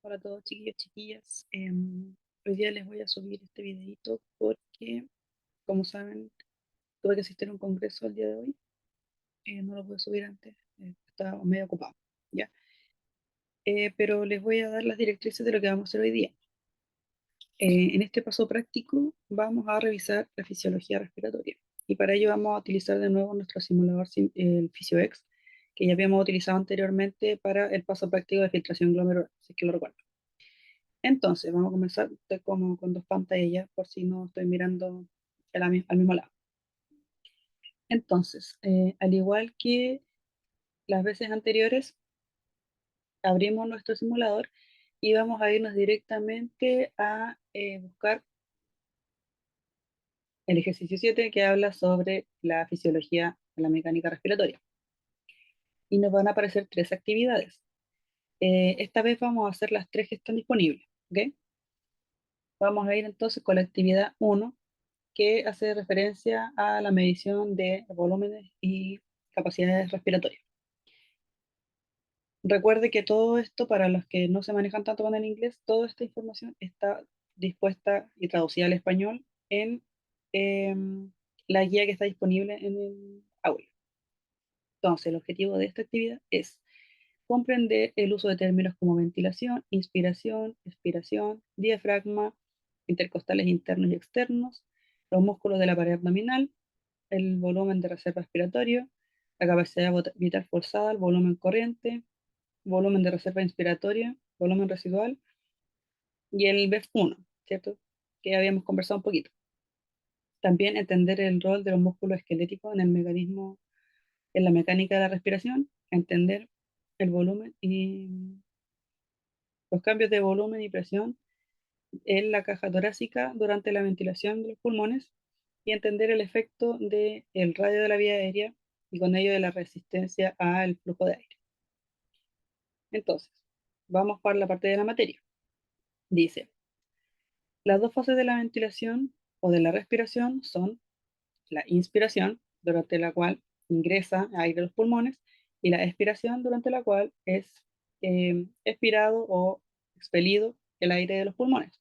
Hola a todos, chiquillos, chiquillas. Hoy día les voy a subir este videito porque, como saben, tuve que asistir a un congreso el día de hoy. No lo pude subir antes, estaba medio ocupado, ¿ya? Pero les voy a dar las directrices de lo que vamos a hacer hoy día. En este paso práctico vamos a revisar la fisiología respiratoria y para ello vamos a utilizar de nuevo nuestro simulador, el PhysioX, que ya habíamos utilizado anteriormente para el paso práctico de filtración glomerular, si es que lo recuerdo. Entonces, vamos a comenzar. Estoy como con dos pantallas por si no estoy mirando al mismo lado. Entonces, al igual que las veces anteriores, abrimos nuestro simulador y vamos a irnos directamente a buscar el ejercicio 7 que habla sobre la fisiología de la mecánica respiratoria. Y nos van a aparecer tres actividades. Esta vez vamos a hacer las tres que están disponibles. ¿Ok? Vamos a ir entonces con la actividad 1, que hace referencia a la medición de volúmenes y capacidades respiratorias. Recuerde que todo esto, para los que no se manejan tanto con el inglés, toda esta información está dispuesta y traducida al español en la guía que está disponible en el aula. Entonces, el objetivo de esta actividad es comprender el uso de términos como ventilación, inspiración, expiración, diafragma, intercostales internos y externos, los músculos de la pared abdominal, el volumen de reserva respiratorio, la capacidad vital forzada, el volumen corriente, volumen de reserva inspiratoria, volumen residual y el BEF1, ¿cierto? Que ya habíamos conversado un poquito. También entender el rol de los músculos esqueléticos en el mecanismo, en la mecánica de la respiración, entender el volumen y los cambios de volumen y presión en la caja torácica durante la ventilación de los pulmones y entender el efecto del radio de la vía aérea y con ello de la resistencia al flujo de aire. Entonces, vamos para la parte de la materia. Dice, las dos fases de la ventilación o de la respiración son la inspiración, durante la cual ingresa aire a los pulmones, y la expiración, durante la cual es expirado o expelido el aire de los pulmones.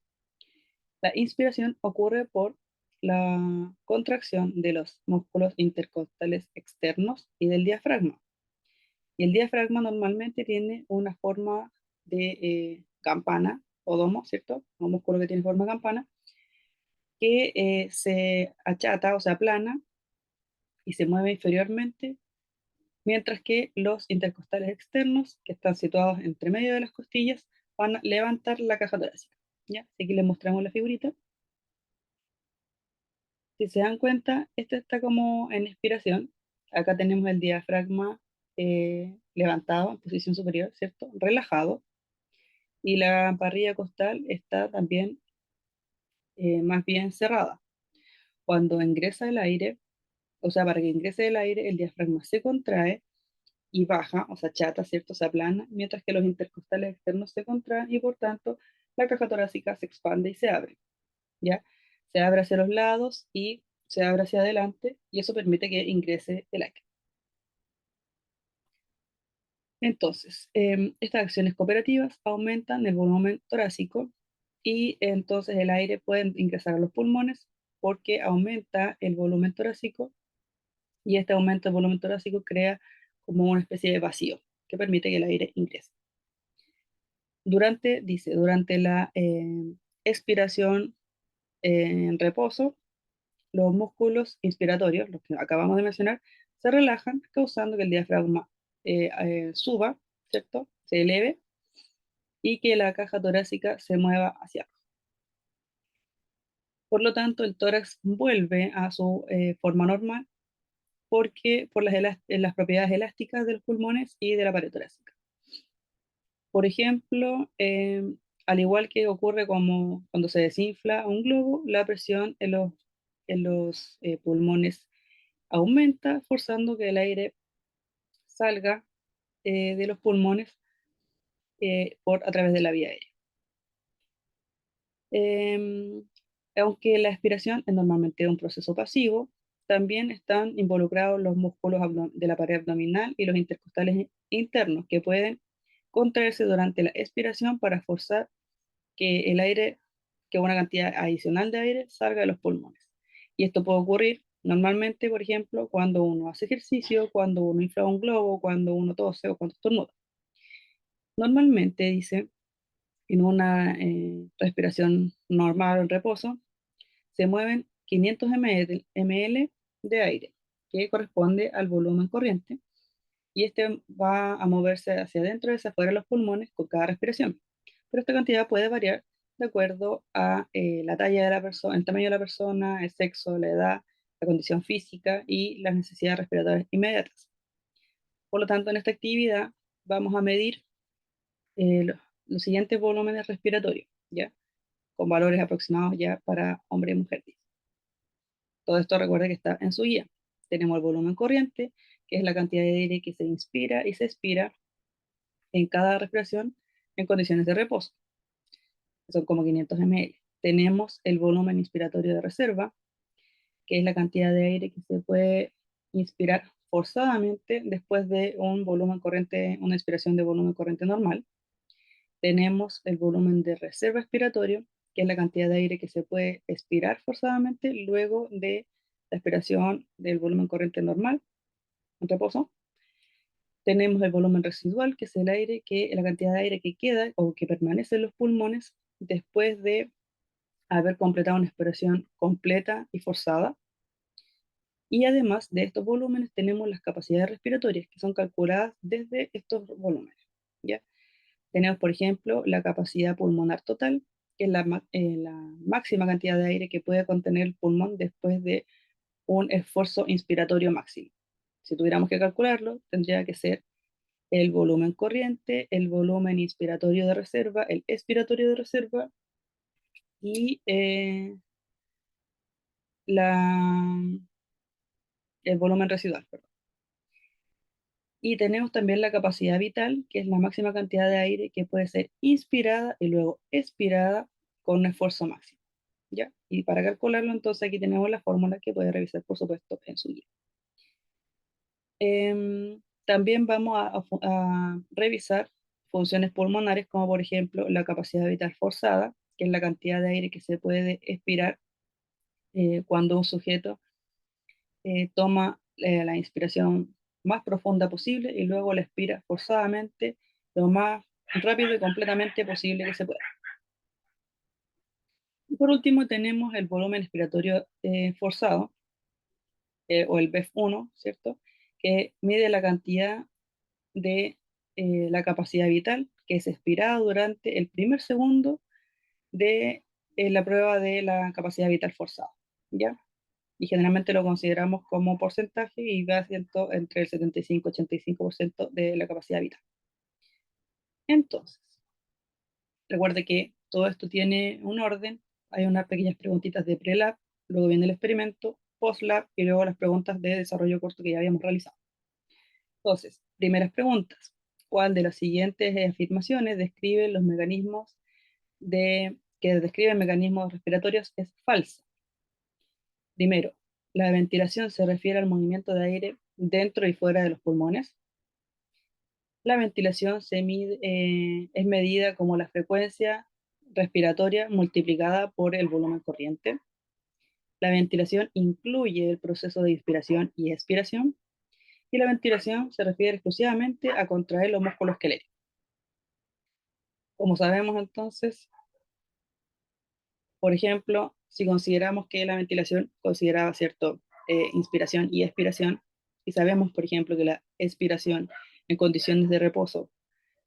La inspiración ocurre por la contracción de los músculos intercostales externos y del diafragma. Y el diafragma normalmente tiene una forma de campana o domo, ¿cierto? Un músculo que tiene forma de campana, que se achata o se aplana y se mueve inferiormente, mientras que los intercostales externos, que están situados entre medio de las costillas, van a levantar la caja torácica. ¿Ya? Aquí les mostramos la figurita. Si se dan cuenta, esta está como en expiración. Acá tenemos el diafragma levantado en posición superior, ¿cierto? Relajado. Y la parrilla costal está también más bien cerrada. Cuando ingresa el aire, o sea, para que ingrese el aire, el diafragma se contrae y baja, o sea, chata, ¿cierto? Se aplana, mientras que los intercostales externos se contraen y por tanto la caja torácica se expande y se abre, ¿ya? Se abre hacia los lados y se abre hacia adelante y eso permite que ingrese el aire. Entonces, estas acciones cooperativas aumentan el volumen torácico y entonces el aire puede ingresar a los pulmones porque aumenta el volumen torácico y este aumento del volumen torácico crea como una especie de vacío que permite que el aire ingrese. Durante la expiración en reposo, los músculos inspiratorios, los que acabamos de mencionar, se relajan, causando que el diafragma suba, ¿cierto? Se eleve y que la caja torácica se mueva hacia abajo. Por lo tanto, el tórax vuelve a su forma normal porque por las propiedades elásticas de los pulmones y de la pared torácica. Por ejemplo, al igual que ocurre como cuando se desinfla un globo, la presión en los pulmones aumenta, forzando que el aire salga de los pulmones a través de la vía aérea. Em, Aunque la expiración es normalmente un proceso pasivo, también están involucrados los músculos de la pared abdominal y los intercostales internos, que pueden contraerse durante la expiración para forzar que el aire, que una cantidad adicional de aire salga de los pulmones. Y esto puede ocurrir normalmente, por ejemplo, cuando uno hace ejercicio, cuando uno infla un globo, cuando uno tose o cuando estornuda. Normalmente, dice, en una respiración normal o en reposo, se mueven 500 ml de aire, que corresponde al volumen corriente, y este va a moverse hacia adentro y hacia afuera de los pulmones con cada respiración. Pero esta cantidad puede variar de acuerdo a la talla de la persona, el tamaño de la persona, el sexo, la edad, la condición física y las necesidades respiratorias inmediatas. Por lo tanto, en esta actividad vamos a medir los siguientes volúmenes respiratorios, ¿ya? Con valores aproximados ya para hombre y mujer. Todo esto recuerda que está en su guía. Tenemos el volumen corriente, que es la cantidad de aire que se inspira y se expira en cada respiración en condiciones de reposo, que son como 500 ml. Tenemos el volumen inspiratorio de reserva, que es la cantidad de aire que se puede inspirar forzadamente después de un volumen corriente, una inspiración de volumen corriente normal. Tenemos el volumen de reserva expiratorio, que es la cantidad de aire que se puede expirar forzadamente luego de la expiración del volumen corriente normal en reposo. Tenemos el volumen residual, que es el aire que, la cantidad de aire que queda o que permanece en los pulmones después de haber completado una expiración completa y forzada. Y además de estos volúmenes tenemos las capacidades respiratorias, que son calculadas desde estos volúmenes, ¿ya? Tenemos, por ejemplo, la capacidad pulmonar total, que es la máxima cantidad de aire que puede contener el pulmón después de un esfuerzo inspiratorio máximo. Si tuviéramos que calcularlo, tendría que ser el volumen corriente, el volumen inspiratorio de reserva, el expiratorio de reserva y la, el volumen residual. Perdón. Y tenemos también la capacidad vital, que es la máxima cantidad de aire que puede ser inspirada y luego expirada con un esfuerzo máximo. ¿Ya? Y para calcularlo, entonces aquí tenemos la fórmula que puede revisar, por supuesto, en su guía. También vamos a revisar funciones pulmonares, como por ejemplo la capacidad vital forzada, que es la cantidad de aire que se puede expirar cuando un sujeto toma la inspiración más profunda posible y luego la expira forzadamente lo más rápido y completamente posible que se pueda. Y por último tenemos el volumen expiratorio forzado, o el BEF1, ¿cierto? Que mide la cantidad de la capacidad vital que es expirada durante el primer segundo de la prueba de la capacidad vital forzada, ¿ya? Y generalmente lo consideramos como porcentaje y va siendo entre el 75 y 85% de la capacidad vital. Entonces, recuerde que todo esto tiene un orden, hay unas pequeñas preguntitas de pre-lab, luego viene el experimento, post-lab y luego las preguntas de desarrollo corto que ya habíamos realizado. Entonces, primeras preguntas. ¿Cuál de las siguientes afirmaciones describe los mecanismos que describen mecanismos respiratorios es falsa? Primero, la ventilación se refiere al movimiento de aire dentro y fuera de los pulmones. La ventilación es medida como la frecuencia respiratoria multiplicada por el volumen corriente. La ventilación incluye el proceso de inspiración y expiración. Y la ventilación se refiere exclusivamente a contraer los músculos esqueléticos. Como sabemos entonces, por ejemplo, si consideramos que la ventilación consideraba cierto inspiración y expiración, y sabemos, por ejemplo, que la expiración en condiciones de reposo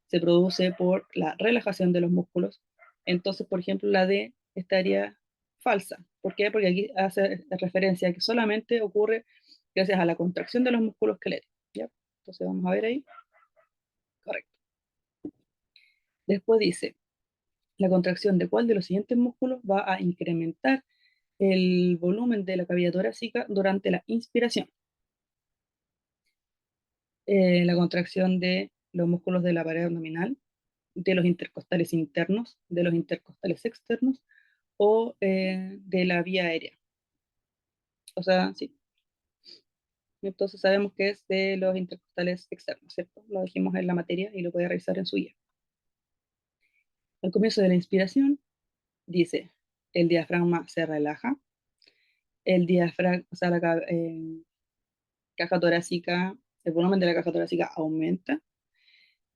se produce por la relajación de los músculos, entonces, por ejemplo, la D estaría falsa. ¿Por qué? Porque aquí hace referencia a que solamente ocurre gracias a la contracción de los músculos esqueléticos. ¿Ya? Entonces vamos a ver ahí. Correcto. Después dice, la contracción de cuál de los siguientes músculos va a incrementar el volumen de la cavidad torácica durante la inspiración. La contracción de los músculos de la pared abdominal, de los intercostales internos, de los intercostales externos o de la vía aérea. O sea, sí. Entonces sabemos que es de los intercostales externos, ¿cierto? Lo dijimos en la materia y lo puede revisar en su guía. Al comienzo de la inspiración, dice, el diafragma se relaja, el diafragma, o sea, caja torácica, el volumen de la caja torácica aumenta,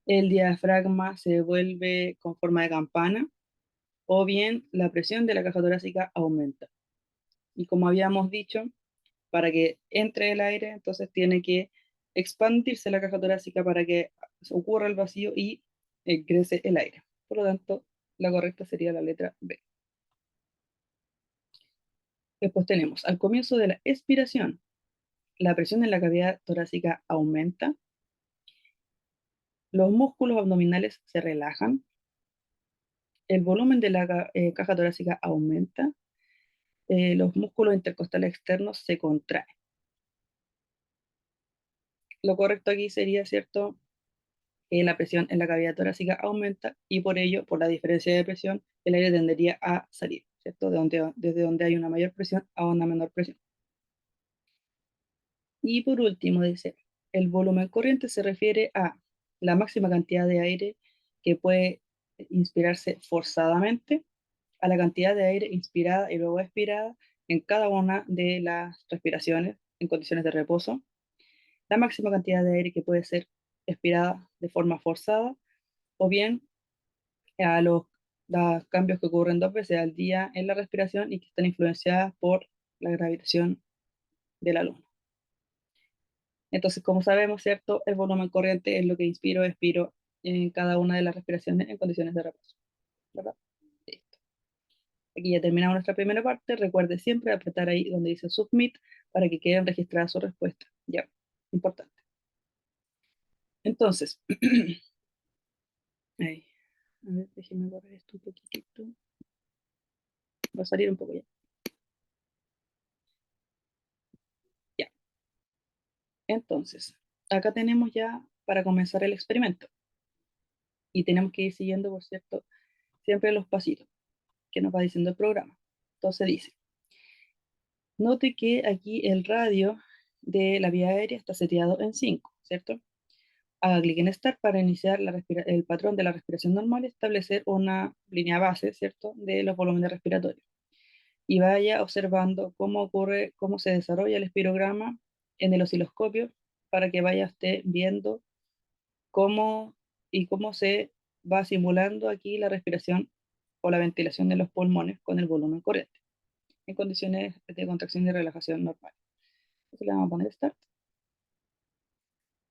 el diafragma se vuelve con forma de campana, o bien la presión de la caja torácica aumenta. Y como habíamos dicho, para que entre el aire, entonces tiene que expandirse la caja torácica para que ocurra el vacío y crece el aire. Por lo tanto, la correcta sería la letra B. Después tenemos, al comienzo de la expiración, la presión en la cavidad torácica aumenta, los músculos abdominales se relajan, el volumen de la caja torácica aumenta, los músculos intercostales externos se contraen. Lo correcto aquí sería, ¿cierto? La presión en la cavidad torácica aumenta y por ello, por la diferencia de presión, el aire tendería a salir, ¿cierto? Desde donde hay una mayor presión a una menor presión. Y por último, dice, el volumen corriente se refiere a la máxima cantidad de aire que puede inspirarse forzadamente, a la cantidad de aire inspirada y luego expirada en cada una de las respiraciones en condiciones de reposo, la máxima cantidad de aire que puede ser expirada de forma forzada, o bien a los cambios que ocurren 2 veces al día en la respiración y que están influenciadas por la gravitación de la luna. Entonces, como sabemos, ¿cierto? El volumen corriente es lo que inspiro, expiro en cada una de las respiraciones en condiciones de reposo, ¿verdad? Listo. Aquí ya terminamos nuestra primera parte. Recuerde siempre apretar ahí donde dice Submit para que queden registradas sus respuestas. Ya, importante. Entonces, ahí. A ver, déjenme borrar esto un poquitito. Va a salir un poco ya. Ya. Entonces, acá tenemos ya para comenzar el experimento. Y tenemos que ir siguiendo, por cierto, siempre los pasitos que nos va diciendo el programa. Entonces dice, note que aquí el radio de la vía aérea está seteado en 5, ¿cierto? Haga clic en Start para iniciar el patrón de la respiración normal y establecer una línea base, ¿cierto? De los volúmenes respiratorios. Y vaya observando cómo ocurre, cómo se desarrolla el espirograma en el osciloscopio para que vaya usted viendo cómo y cómo se va simulando aquí la respiración o la ventilación de los pulmones con el volumen corriente en condiciones de contracción y relajación normal. Entonces le vamos a poner Start.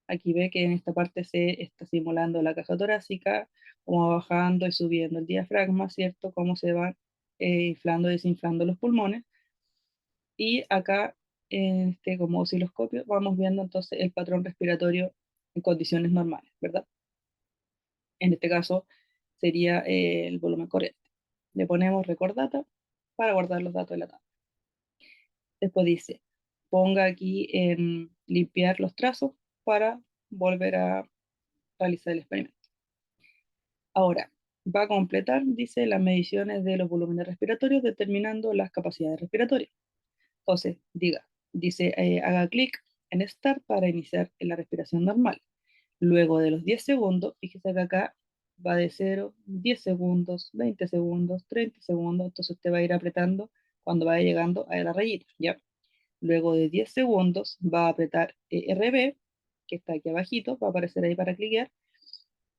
Aquí ve que en esta parte se está simulando la caja torácica, cómo va bajando y subiendo el diafragma, ¿cierto? Cómo se van inflando y desinflando los pulmones. Y acá, en este como osciloscopio, vamos viendo entonces el patrón respiratorio en condiciones normales, ¿verdad? En este caso sería el volumen corriente. Le ponemos Record Data para guardar los datos de la tabla. Después dice, ponga aquí en limpiar los trazos para volver a realizar el experimento. Ahora, va a completar, dice, las mediciones de los volúmenes respiratorios determinando las capacidades respiratorias. Entonces, dice, haga clic en Start para iniciar la respiración normal. Luego de los 10 segundos, fíjese que acá va de 0, 10 segundos, 20 segundos, 30 segundos, entonces usted va a ir apretando cuando vaya llegando a la rayita, ¿ya? Luego de 10 segundos va a apretar RB, que está aquí abajito, va a aparecer ahí para cliquear.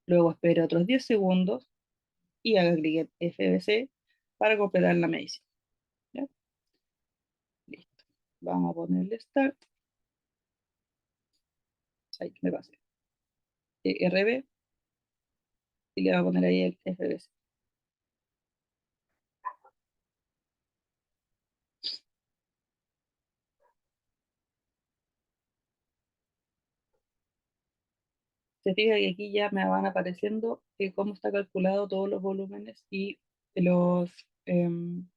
Luego espere otros 10 segundos y haga clic en FBC para completar la medición, ¿ya? Listo. Vamos a ponerle Start. Ahí me pasé. RB y le va a poner ahí el FBC. Se fija que aquí ya me van apareciendo cómo está calculado todos los volúmenes los, em,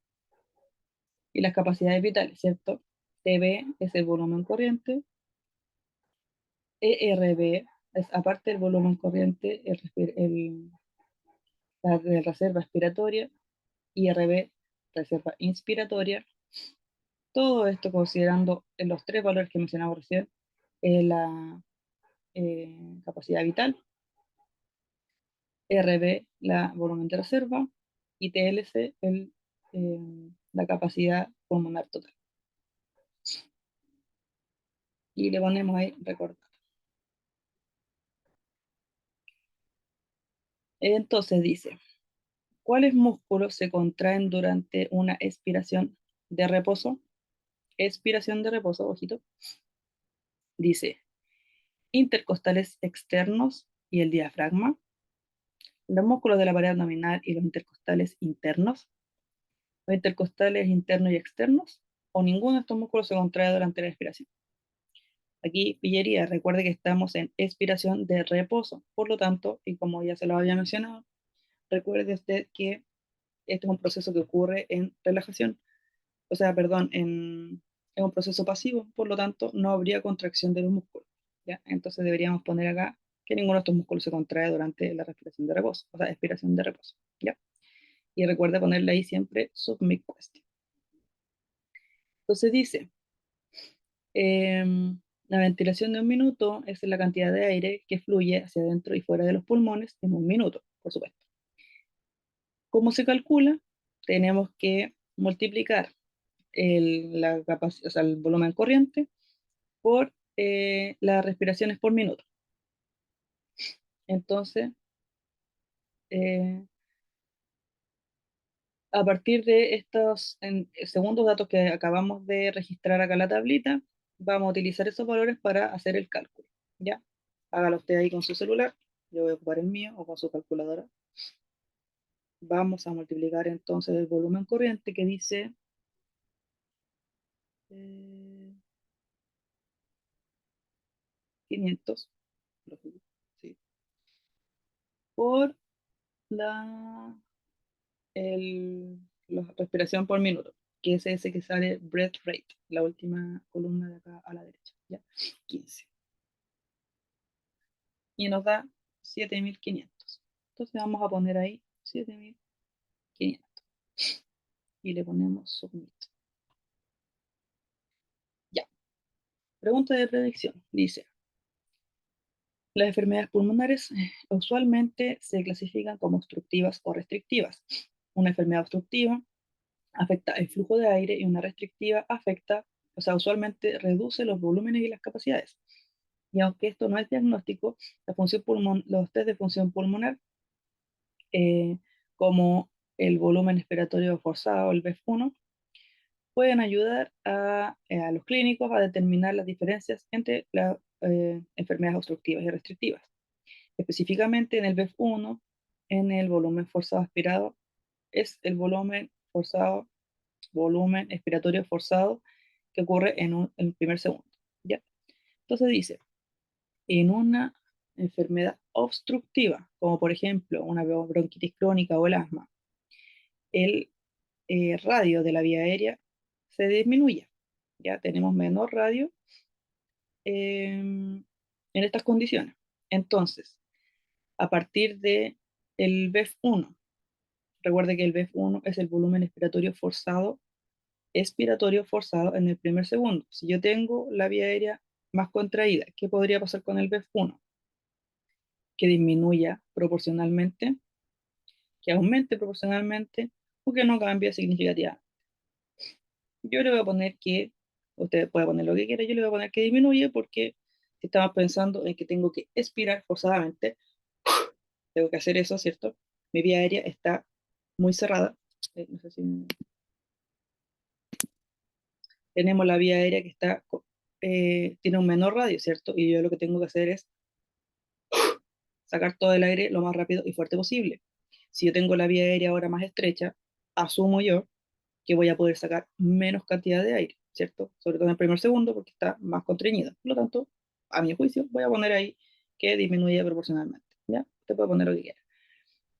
y las capacidades vitales, ¿cierto? TB es el volumen corriente, ERB es aparte del volumen corriente, la reserva respiratoria, IRB, reserva inspiratoria, todo esto considerando los 3 valores que mencionamos recién, la capacidad vital, RB, la volumen de reserva, y TLC, eh, la capacidad pulmonar total. Y le ponemos ahí recordar. Entonces dice, ¿cuáles músculos se contraen durante una expiración de reposo? Expiración de reposo, ojito. Dice, intercostales externos y el diafragma, los músculos de la pared abdominal y los intercostales internos, los intercostales internos y externos, o ninguno de estos músculos se contrae durante la expiración. Aquí, pillería, recuerde que estamos en expiración de reposo, por lo tanto, y como ya se lo había mencionado, recuerde usted que este es un proceso que ocurre en relajación, o sea, perdón, en un proceso pasivo, por lo tanto, no habría contracción de los músculos, ¿ya? Entonces deberíamos poner acá que ninguno de estos músculos se contrae durante la respiración de reposo, o sea, expiración de reposo, ¿ya? Y recuerde ponerle ahí siempre submit question. Entonces dice, la ventilación de un minuto es la cantidad de aire que fluye hacia adentro y fuera de los pulmones en un minuto, por supuesto. ¿Cómo se calcula? Tenemos que multiplicar la capacidad, o sea, el volumen corriente por las respiraciones por minuto. Entonces, eh, a partir de estos segundos datos que acabamos de registrar acá en la tablita, vamos a utilizar esos valores para hacer el cálculo. ¿Ya? Hágalo usted ahí con su celular, yo voy a ocupar el mío o con su calculadora. Vamos a multiplicar entonces el volumen corriente que dice 500, sí, por la, la respiración por minuto, que es ese que sale breath rate, la última columna de acá a la derecha, ¿ya? 15. Y nos da 7500. Entonces vamos a poner ahí 7500 y le ponemos submit. Ya. Pregunta de predicción. Dice, las enfermedades pulmonares usualmente se clasifican como obstructivas o restrictivas. Una enfermedad obstructiva afecta el flujo de aire y una restrictiva afecta, o sea, usualmente reduce los volúmenes y las capacidades. Y aunque esto no es diagnóstico, los test de función pulmonar, eh, como el volumen expiratorio forzado, el BEF1, pueden ayudar a los clínicos a determinar las diferencias entre las enfermedades obstructivas y restrictivas. Específicamente en el BEF1, en el volumen forzado aspirado, es el volumen expiratorio forzado que ocurre en el primer segundo. ¿Ya? Entonces dice, en una enfermedad obstructiva, como por ejemplo una bronquitis crónica o el asma, el radio de la vía aérea se disminuye. Ya tenemos menor radio en estas condiciones. Entonces, a partir de el BEF1, recuerde que el BEF1 es el volumen expiratorio forzado en el primer segundo. Si yo tengo la vía aérea más contraída, ¿qué podría pasar con el BEF1? Que disminuya proporcionalmente, que aumente proporcionalmente o que no cambie significativamente. Yo le voy a poner que, usted puede poner lo que quiera, yo le voy a poner que disminuye porque si estamos pensando en que tengo que expirar forzadamente, tengo que hacer eso, ¿cierto? Mi vía aérea está muy cerrada. No sé si tenemos la vía aérea que tiene un menor radio, ¿cierto? Y yo lo que tengo que hacer es sacar todo el aire lo más rápido y fuerte posible. Si yo tengo la vía aérea ahora más estrecha, asumo yo que voy a poder sacar menos cantidad de aire, ¿cierto? Sobre todo en el primer segundo porque está más contrañida. Por lo tanto, a mi juicio, voy a poner ahí que disminuye proporcionalmente, ¿ya? Usted puede poner lo que quiera.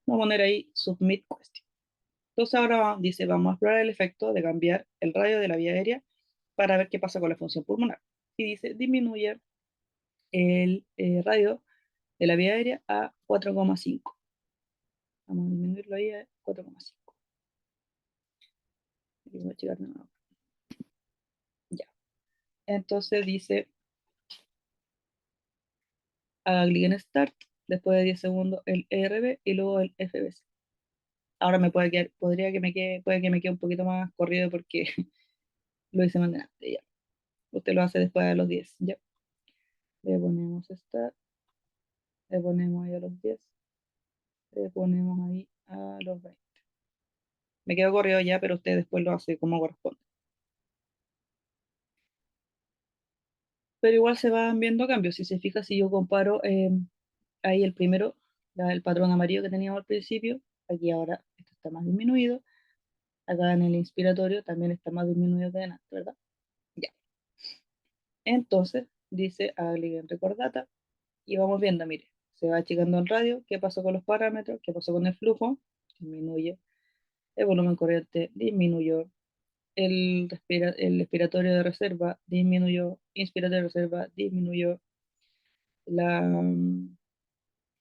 Vamos a poner ahí submit question. Entonces ahora dice, vamos a explorar el efecto de cambiar el radio de la vía aérea para ver qué pasa con la función pulmonar. Y dice, disminuye el radio de la vía aérea a 4,5. Vamos a disminuirlo ahí a 4,5. Voy a checar de nuevo. Ya. Entonces dice, haga clic en Start, después de 10 segundos el ERB y luego el FBC. Ahora me puede quedar, podría que me quede, puede que me quede un poquito más corrido porque lo hice más delante, ya. Usted lo hace después de los 10, ya. Le ponemos Start, le ponemos ahí a los 10, le ponemos ahí a los 20. Me quedo corrido ya, pero usted después lo hace como corresponde. Pero igual se van viendo cambios. Si se fija, si yo comparo ahí el primero, el patrón amarillo que teníamos al principio, aquí ahora esto está más disminuido. Acá en el inspiratorio también está más disminuido que antes, ¿verdad? Ya. Entonces, dice haga clic en Record Data y vamos viendo, mire, se va achicando el radio, qué pasó con los parámetros, qué pasó con el flujo, disminuye, el volumen corriente disminuyó, el expiratorio de reserva disminuyó, inspiratorio de reserva disminuyó, la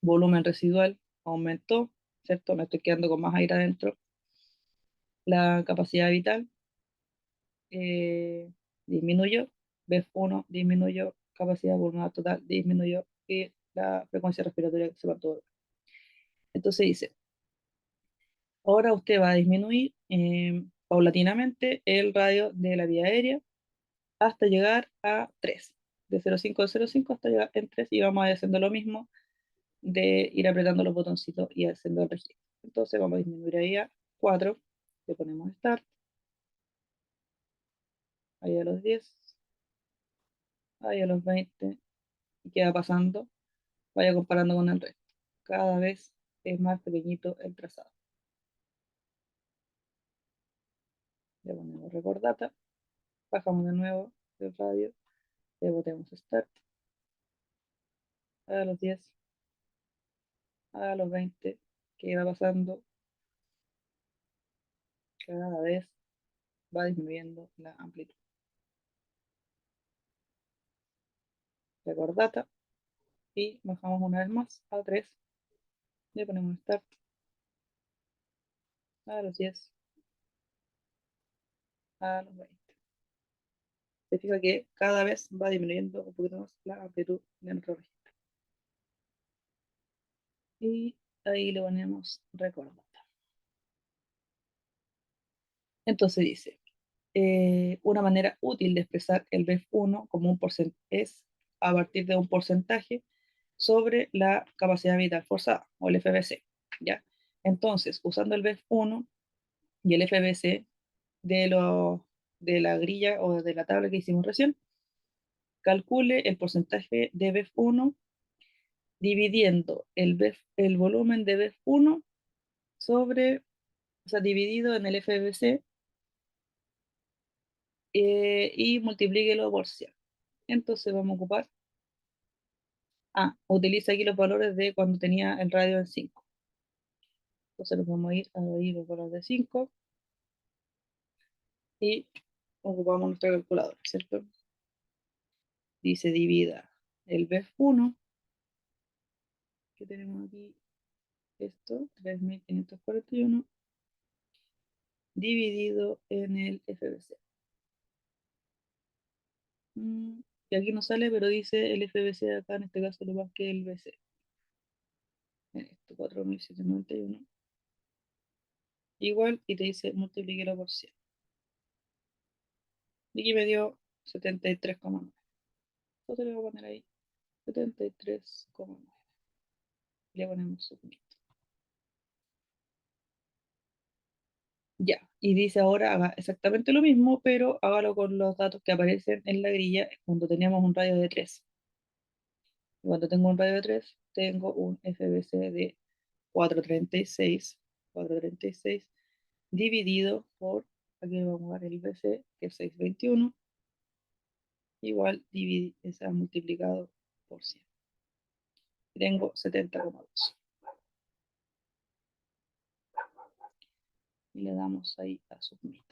volumen residual aumentó, ¿cierto? Me estoy quedando con más aire adentro. La capacidad vital disminuyó, BEF1 disminuyó, capacidad pulmonar total disminuyó y la frecuencia respiratoria se mantuvo. Entonces dice, ahora usted va a disminuir paulatinamente el radio de la vía aérea hasta llegar a 3, de 0,5 a 0,5 hasta llegar en 3 y vamos a ir haciendo lo mismo de ir apretando los botoncitos y haciendo el registro. Entonces vamos a disminuir ahí a 4, le ponemos Start, ahí a los 10, ahí a los 20, y queda pasando, vaya comparando con el resto. Cada vez es más pequeñito el trazado. Le ponemos Record Data, bajamos de nuevo el radio, le botemos Start, a los 10, a los 20, que va pasando, cada vez va disminuyendo la amplitud. Record Data, y bajamos una vez más a 3, le ponemos Start, a los 10, a los 20. Se fija que cada vez va disminuyendo un poquito más la amplitud de nuestro registro. Y ahí le ponemos Record Data. Entonces dice, una manera útil de expresar el BEF1 como un porcentaje es a partir de un porcentaje sobre la capacidad vital forzada, o el FBC, ¿ya? Entonces, usando el BEF1 y el FBC de, de la grilla o de la tabla que hicimos recién, calcule el porcentaje de BEF1 dividiendo el volumen de BEF1 sobre, o sea, dividido en el FBC y multiplíquelo por 100. Entonces vamos a ocupar, utiliza aquí los valores de cuando tenía el radio en 5. Entonces nos vamos a ir a ir los valores de 5 y ocupamos nuestra calculadora, ¿cierto? Dice divida el BEF1, que tenemos aquí, esto, 3541, dividido en el FBC. Y aquí no sale, pero dice el FBC acá, en este caso, lo más que el BC. En esto, 4791. Igual, y te dice multiplíquelo por 100. Y aquí me dio 73,9. Entonces le voy a poner ahí 73,9. Le ponemos submit. Ya, y dice ahora haga exactamente lo mismo, pero hágalo con los datos que aparecen en la grilla cuando teníamos un radio de 3. Cuando tengo un radio de 3, tengo un FBC de 436, 436 dividido por, aquí vamos a dar el BC, que es 621, igual está multiplicado por 100. Tengo 70,2. Y le damos ahí a submit.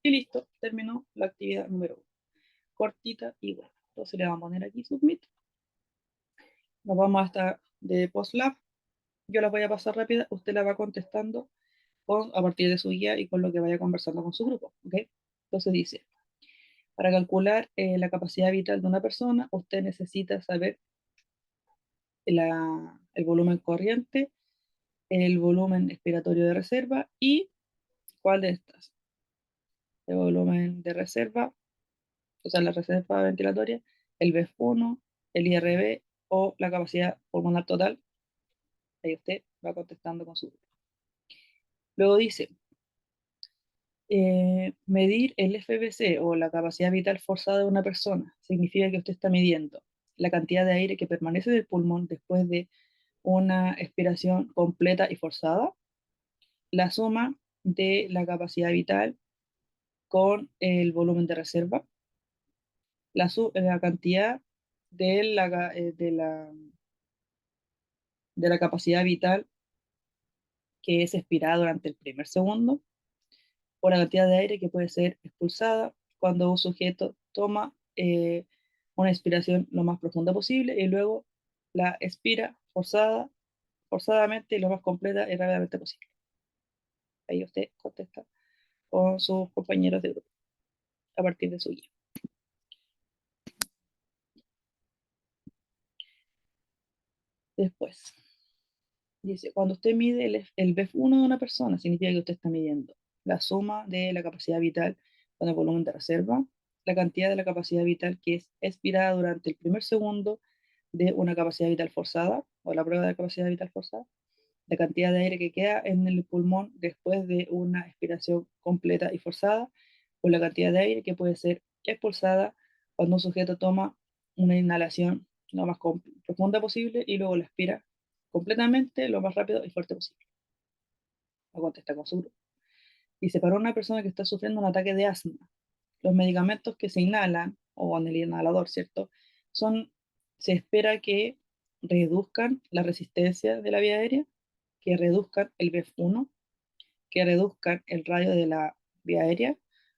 Y listo, terminó la actividad número 1. Cortita y buena. Entonces le vamos a poner aquí submit. Nos vamos hasta de PostLab. Yo la voy a pasar rápida, usted la va contestando a partir de su guía y con lo que vaya conversando con su grupo. ¿Okay? Entonces dice, para calcular la capacidad vital de una persona, usted necesita saber el volumen corriente, el volumen expiratorio de reserva y ¿cuál de estas? El volumen de reserva, o sea, la reserva ventilatoria, el BEF1, el IRB o la capacidad pulmonar total. Ahí usted va contestando con su... Luego dice, medir el FBC o la capacidad vital forzada de una persona significa que usted está midiendo la cantidad de aire que permanece del pulmón después de una expiración completa y forzada, la suma de la capacidad vital con el volumen de reserva, la cantidad de de la capacidad vital que es expirada durante el primer segundo, o la cantidad de aire que puede ser expulsada cuando un sujeto toma una expiración lo más profunda posible y luego la expira forzadamente y lo más completa y rápidamente posible. Ahí usted contesta con sus compañeros de grupo a partir de su guía. Después, dice, cuando usted mide el BEF1 de una persona, significa que usted está midiendo la suma de la capacidad vital con el volumen de reserva, la cantidad de la capacidad vital que es expirada durante el primer segundo de una capacidad vital forzada, o la prueba de capacidad vital forzada, la cantidad de aire que queda en el pulmón después de una expiración completa y forzada, o la cantidad de aire que puede ser expulsada cuando un sujeto toma una inhalación lo más profunda posible y luego la expira completamente, lo más rápido y fuerte posible. Lo contesta con su grupo. Dice, para una persona que está sufriendo un ataque de asma, los medicamentos que se inhalan, o en el inhalador, ¿cierto? Se espera que reduzcan la resistencia de la vía aérea, que reduzcan el BEF1, que reduzcan el radio de la vía aérea,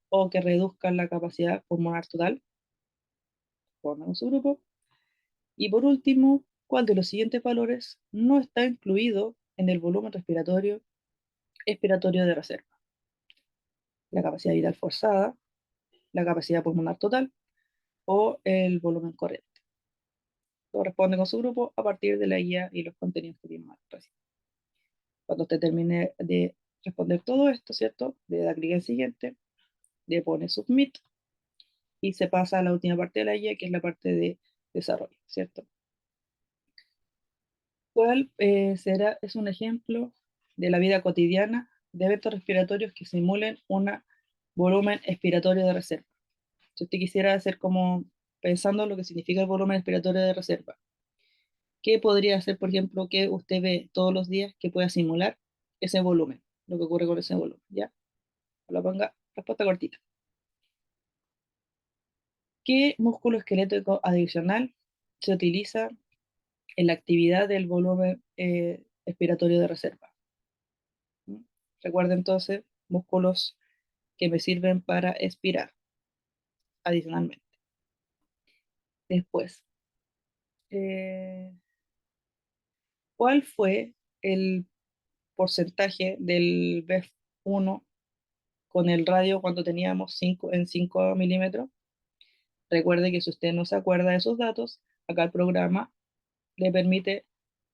o que reduzcan la capacidad pulmonar total, con su grupo. Y por último, ¿cuál de los siguientes valores no está incluido en el volumen expiratorio de reserva? La capacidad vital forzada, la capacidad pulmonar total o el volumen corriente. Todo responde con su grupo a partir de la guía y los contenidos que vimos recién. Cuando usted termine de responder todo esto, ¿cierto? Le da clic en siguiente, le pone submit y se pasa a la última parte de la guía, que es la parte de desarrollo, ¿cierto? ¿Cuál es un ejemplo de la vida cotidiana de eventos respiratorios que simulen un volumen expiratorio de reserva? Si usted quisiera hacer como pensando en lo que significa el volumen expiratorio de reserva, ¿qué podría hacer, por ejemplo, que usted ve todos los días que pueda simular ese volumen, lo que ocurre con ese volumen? ¿Ya? La ponga respuesta cortita. ¿Qué músculo esquelético adicional se utiliza en la actividad del volumen expiratorio de reserva? ¿Mm? Recuerda entonces músculos que me sirven para expirar adicionalmente. Después, eh, ¿cuál fue el porcentaje del BEF1 con el radio cuando teníamos 5 milímetros? Recuerde que si usted no se acuerda de esos datos, acá el programa le permite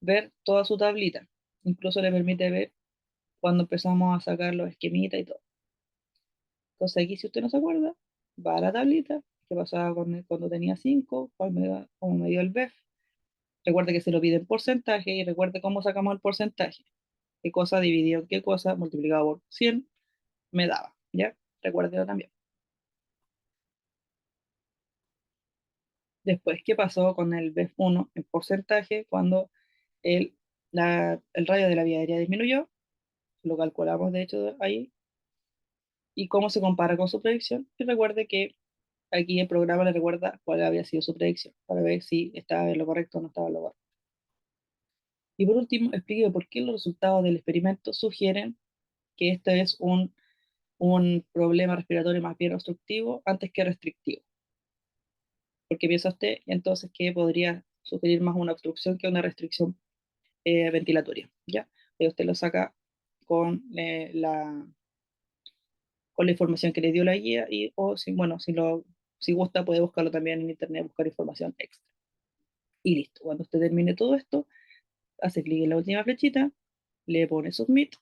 ver toda su tablita. Incluso le permite ver cuando empezamos a sacar los esquemitas y todo. Entonces aquí si usted no se acuerda, va a la tablita, que pasaba cuando tenía 5, cómo me dio el BEF. Recuerde que se lo pide en porcentaje y recuerde cómo sacamos el porcentaje. Qué cosa dividido en qué cosa multiplicado por 100 me daba. ¿Ya? Recuérdelo también. Después, ¿qué pasó con el BEF1 en porcentaje cuando el, el radio de la vía aérea disminuyó? Lo calculamos de hecho ahí. ¿Y cómo se compara con su predicción? Y recuerde que aquí el programa le recuerda cuál había sido su predicción para ver si estaba en lo correcto o no estaba en lo correcto. Y por último, explique por qué los resultados del experimento sugieren que este es un problema respiratorio más bien obstructivo antes que restrictivo. Porque piensa usted entonces que podría sugerir más una obstrucción que una restricción ventilatoria, ¿ya? Y usted lo saca con, con la información que le dio la guía y, o si, bueno, si gusta puede buscarlo también en internet, buscar información extra. y listo. Cuando usted termine todo esto, hace clic en la última flechita, le pone Submit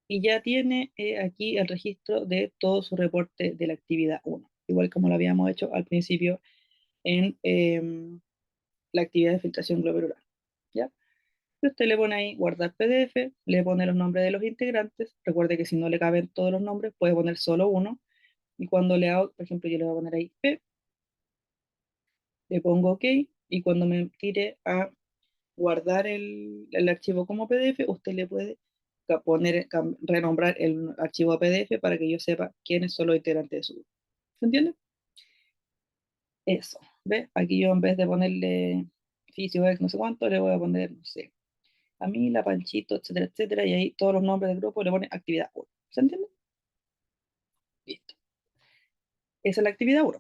y ya tiene aquí el registro de todo su reporte de la actividad 1, igual como lo habíamos hecho al principio en la actividad de filtración glomerular. ¿Ya? Y usted le pone ahí guardar PDF, le pone los nombres de los integrantes. Recuerde que si no le caben todos los nombres, puede poner solo uno. Y cuando le hago, por ejemplo, yo le voy a poner ahí P, le pongo OK. Y cuando me tire a guardar el archivo como PDF, usted le puede poner, renombrar el archivo a PDF para que yo sepa quiénes son los integrantes de su grupo. ¿Se entiende? Eso. ¿Ve? Aquí yo en vez de ponerle fisio, no sé cuánto, le voy a poner, no sé, a mí, la Panchito, etcétera, etcétera, y ahí todos los nombres del grupo le pone actividad 1. ¿Se entiende? Listo. Esa es la actividad 1.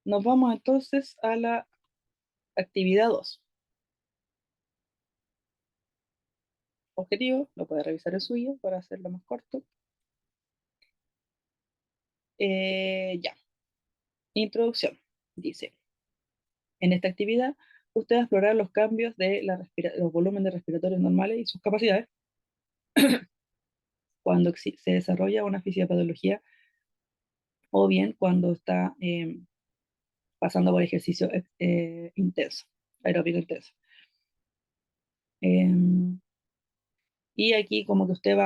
Nos vamos entonces a la actividad 2. Objetivo, lo puede revisar el suyo para hacerlo más corto. Ya. Introducción. Dice, en esta actividad, usted va a explorar los cambios de los volúmenes respiratorios normales y sus capacidades cuando se desarrolla una fisiopatología o bien cuando está pasando por ejercicio intenso, aeróbico intenso. Y aquí como que usted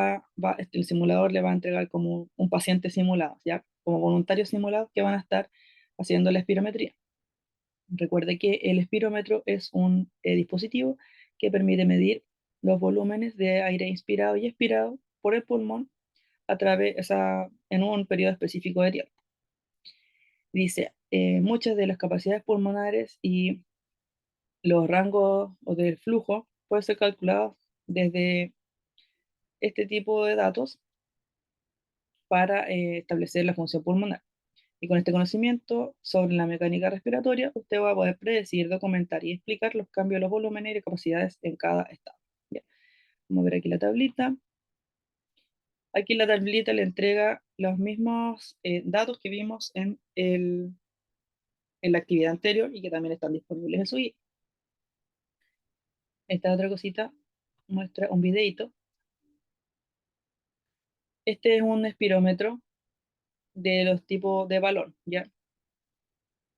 el simulador le va a entregar como un paciente simulado, ¿ya? Como voluntarios simulados que van a estar haciendo la espirometría. Recuerde que el espirómetro es un dispositivo que permite medir los volúmenes de aire inspirado y expirado por el pulmón en un periodo específico de tiempo. Dice, muchas de las capacidades pulmonares y los rangos o del flujo pueden ser calculados desde este tipo de datos para establecer la función pulmonar. Y con este conocimiento sobre la mecánica respiratoria, usted va a poder predecir, documentar y explicar los cambios de los volúmenes y capacidades en cada estado. ¿Ya? Vamos a ver aquí la tablita. Aquí la tablita le entrega los mismos datos que vimos en la actividad anterior y que también están disponibles en su guía. Esta otra cosita muestra un videito. Este es un espirómetro de los tipos de balón, ¿ya?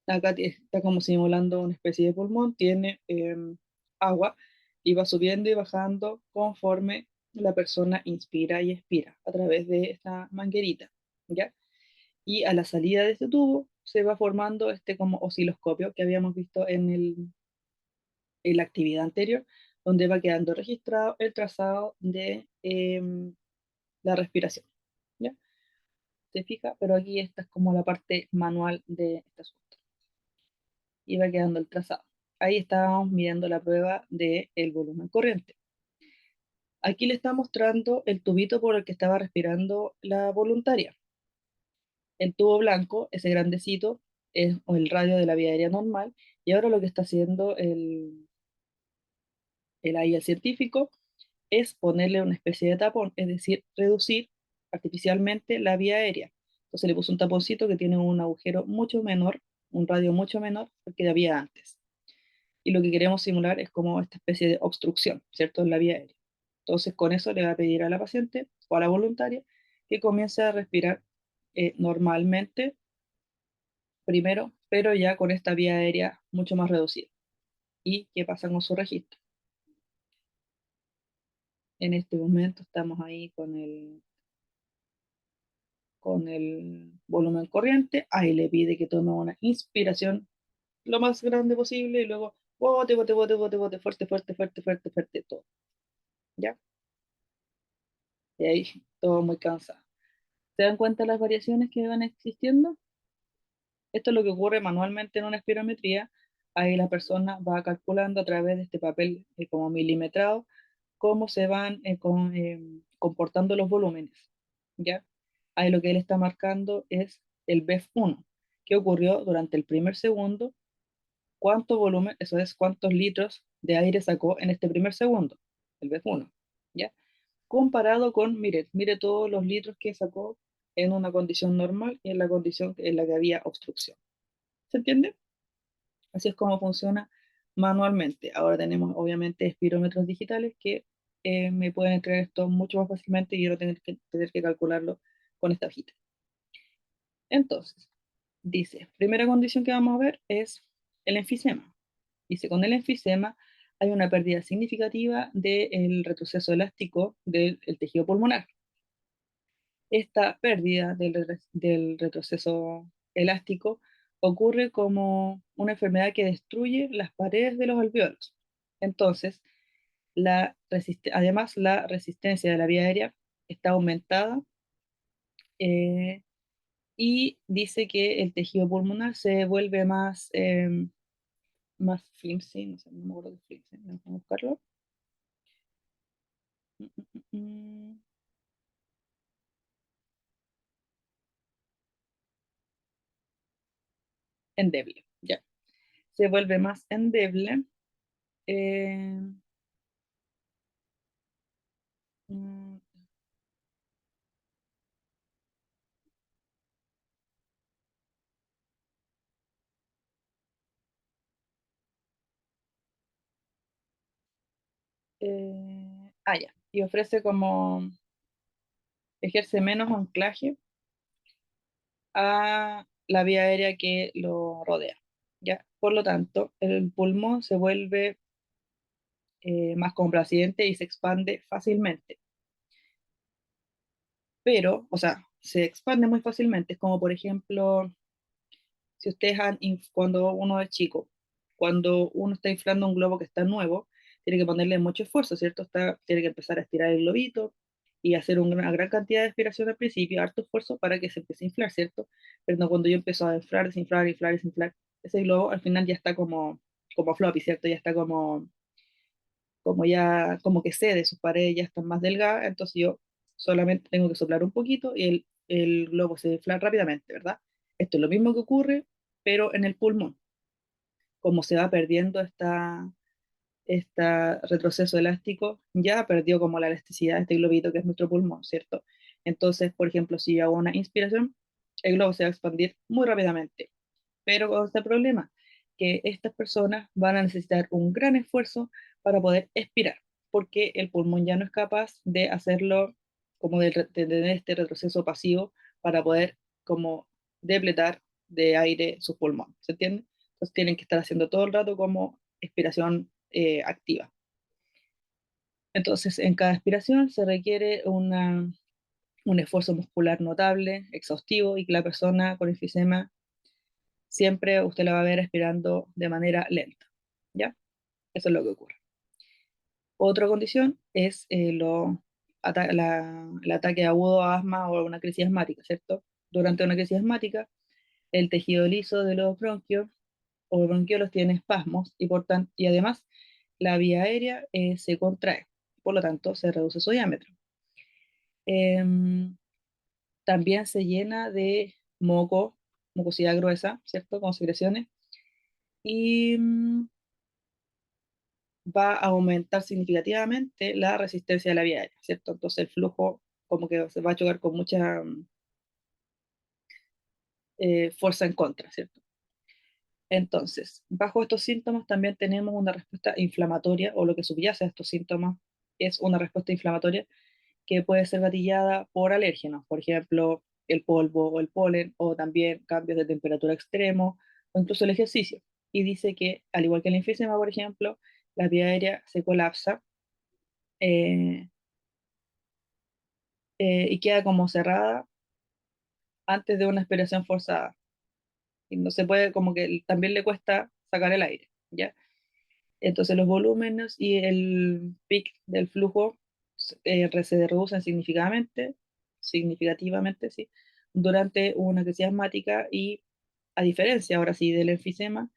Acá está como simulando una especie de pulmón, tiene agua y va subiendo y bajando conforme la persona inspira y expira a través de esta manguerita, ¿ya? Y a la salida de este tubo se va formando este como osciloscopio que habíamos visto en la actividad anterior, donde va quedando registrado el trazado de la respiración, ¿ya? ¿Se fija? Pero aquí esta es como la parte manual de este asunto. Y va quedando el trazado. Ahí estábamos midiendo la prueba del volumen corriente. Aquí le está mostrando el tubito por el que estaba respirando la voluntaria. El tubo blanco, ese grandecito, es el radio de la vía aérea normal. Y ahora lo que está haciendo el científico es ponerle una especie de tapón, es decir, reducir artificialmente la vía aérea. Entonces le puso un taponcito que tiene un agujero mucho menor, un radio mucho menor que había antes. Y lo que queremos simular es como esta especie de obstrucción, ¿cierto? En la vía aérea. Entonces, con eso le va a pedir a la paciente o a la voluntaria que comience a respirar normalmente primero, pero ya con esta vía aérea mucho más reducida. ¿Y qué pasa con su registro? En este momento estamos ahí con el volumen corriente. Ahí le pide que tome una inspiración lo más grande posible y luego bote, bote, bote, bote, bote, fuerte, fuerte, fuerte, fuerte, fuerte, todo. ¿Ya? Y ahí todo muy cansado. ¿Se dan cuenta las variaciones que van existiendo? Esto es lo que ocurre manualmente en una espirometría. Ahí la persona va calculando a través de este papel como milimetrado cómo se van comportando los volúmenes. ¿Ya? Ahí lo que él está marcando es el BEF1, que ocurrió durante el primer segundo, cuánto volumen, eso es cuántos litros de aire sacó en este primer segundo, el BEF1. ¿Ya? Comparado con, mire todos los litros que sacó en una condición normal y en la condición en la que había obstrucción. ¿Se entiende? Así es como funciona manualmente. Ahora tenemos obviamente espirómetros digitales que me pueden entregar esto mucho más fácilmente y yo no tener que calcularlo con esta hojita. Entonces, dice, primera condición que vamos a ver es el enfisema. Dice, con el enfisema hay una pérdida significativa del retroceso elástico del tejido pulmonar. Esta pérdida del retroceso elástico ocurre como una enfermedad que destruye las paredes de los alveolos. Entonces, además, la resistencia de la vía aérea está aumentada eh, y dice que el tejido pulmonar se vuelve más flimsy, no sé, no me acuerdo de flimsy, vamos a buscarlo. Mm, mm, mm, mm. Endeble, ya. Se vuelve más endeble. eh, mm, ya. Y ofrece como, ejerce menos anclaje a la vía aérea que lo rodea, ¿ya? Por lo tanto, el pulmón se vuelve más complaciente y se expande fácilmente. Pero, o sea, se expande muy fácilmente. Es como, por ejemplo, si ustedes cuando uno es chico, cuando uno está inflando un globo que está nuevo, tiene que ponerle mucho esfuerzo, ¿cierto? Tiene que empezar a estirar el globito y hacer una gran cantidad de respiración al principio, harto esfuerzo para que se empiece a inflar, ¿cierto? Pero no, cuando yo empiezo a inflar, desinflar, inflar, desinflar, ese globo al final ya está como floppy, ¿cierto? Ya está como ya, como que cede, sus paredes ya están más delgadas, entonces yo solamente tengo que soplar un poquito y el globo se infla rápidamente, ¿verdad? Esto es lo mismo que ocurre, pero en el pulmón, como se va perdiendo esta retroceso elástico, ya perdió como la elasticidad de este globito que es nuestro pulmón, ¿cierto? Entonces, por ejemplo, si yo hago una inspiración, el globo se va a expandir muy rápidamente. Pero con este problema, que estas personas van a necesitar un gran esfuerzo para poder expirar, porque el pulmón ya no es capaz de hacerlo como de tener este retroceso pasivo para poder como depletar de aire su pulmón, ¿se entiende? Entonces tienen que estar haciendo todo el rato como expiración activa. Entonces, en cada expiración se requiere un esfuerzo muscular notable, exhaustivo, y que la persona con enfisema siempre usted la va a ver respirando de manera lenta, ¿ya? Eso es lo que ocurre. Otra condición es el ataque agudo a asma o una crisis asmática, ¿cierto? Durante una crisis asmática, el tejido liso de los bronquios o bronquiolos tiene espasmos y además la vía aérea se contrae, por lo tanto se reduce su diámetro. Em, También se llena de mucosidad gruesa, ¿cierto? Con secreciones y va a aumentar significativamente la resistencia de la vía aérea, ¿cierto? Entonces el flujo como que se va a chocar con mucha fuerza en contra, ¿cierto? Entonces, bajo estos síntomas también tenemos una respuesta inflamatoria, o lo que subyace a estos síntomas es una respuesta inflamatoria que puede ser gatillada por alérgenos, por ejemplo, el polvo o el polen, o también cambios de temperatura extremos, o incluso el ejercicio. Y dice que, al igual que el enfisema, por ejemplo, la vía aérea se colapsa eh, y queda como cerrada antes de una expiración forzada. Y no se puede, como que también le cuesta sacar el aire, ¿ya? Entonces los volúmenes y el pic del flujo se reducen significativamente, sí, durante una crisis asmática y a diferencia ahora sí del enfisema,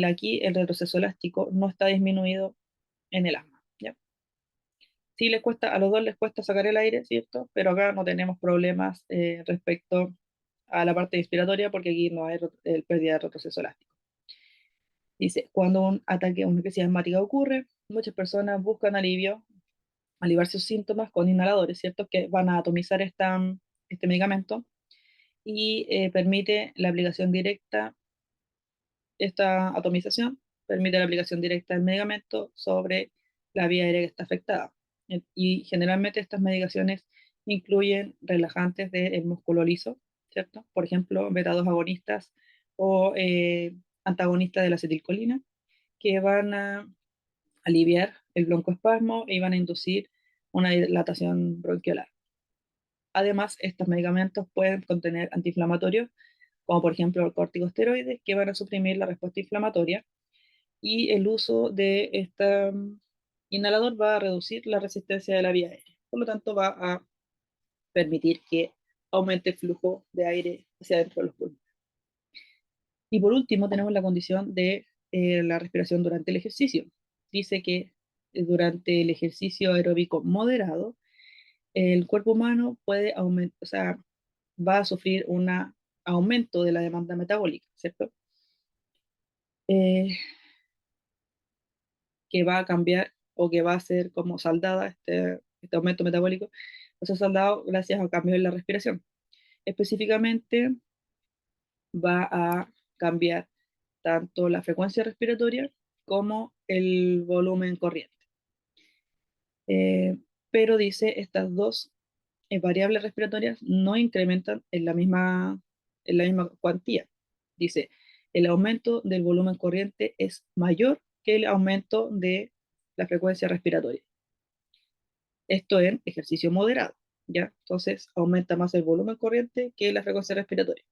aquí el retroceso elástico no está disminuido en el asma, ¿ya? Sí les cuesta, a los dos les cuesta sacar el aire, ¿cierto? Pero acá no tenemos problemas respecto a la parte inspiratoria porque aquí no hay pérdida de retroceso elástico. Dice, cuando un ataque, una crisis asmática ocurre, muchas personas buscan aliviar sus síntomas con inhaladores, ¿cierto? Que van a atomizar este medicamento y permite la aplicación directa esta atomización permite la aplicación directa del medicamento sobre la vía aérea que está afectada. Y generalmente estas medicaciones incluyen relajantes del músculo liso, ¿cierto? Por ejemplo, beta-2 agonistas o antagonistas de la acetilcolina, que van a aliviar el broncoespasmo y van a inducir una dilatación bronquiolar. Además, estos medicamentos pueden contener antiinflamatorios, como por ejemplo el corticosteroides, que van a suprimir la respuesta inflamatoria, y el uso de este inhalador va a reducir la resistencia de la vía aérea. Por lo tanto, va a permitir que aumente el flujo de aire hacia dentro de los pulmones. Y por último, tenemos la condición de la respiración durante el ejercicio. Dice que durante el ejercicio aeróbico moderado, el cuerpo humano puede aumentar, o sea, va a sufrir un aumento de la demanda metabólica, ¿cierto? Eh, que va a cambiar o que va a ser como saldada este aumento metabólico, va a ser saldado gracias a cambios en la respiración. Específicamente va a cambiar tanto la frecuencia respiratoria como el volumen corriente. Eh, pero dice, estas dos variables respiratorias no incrementan en la misma cuantía. Dice, el aumento del volumen corriente es mayor que el aumento de la frecuencia respiratoria. Esto en ejercicio moderado, ¿ya? Entonces aumenta más el volumen corriente que la frecuencia respiratoria.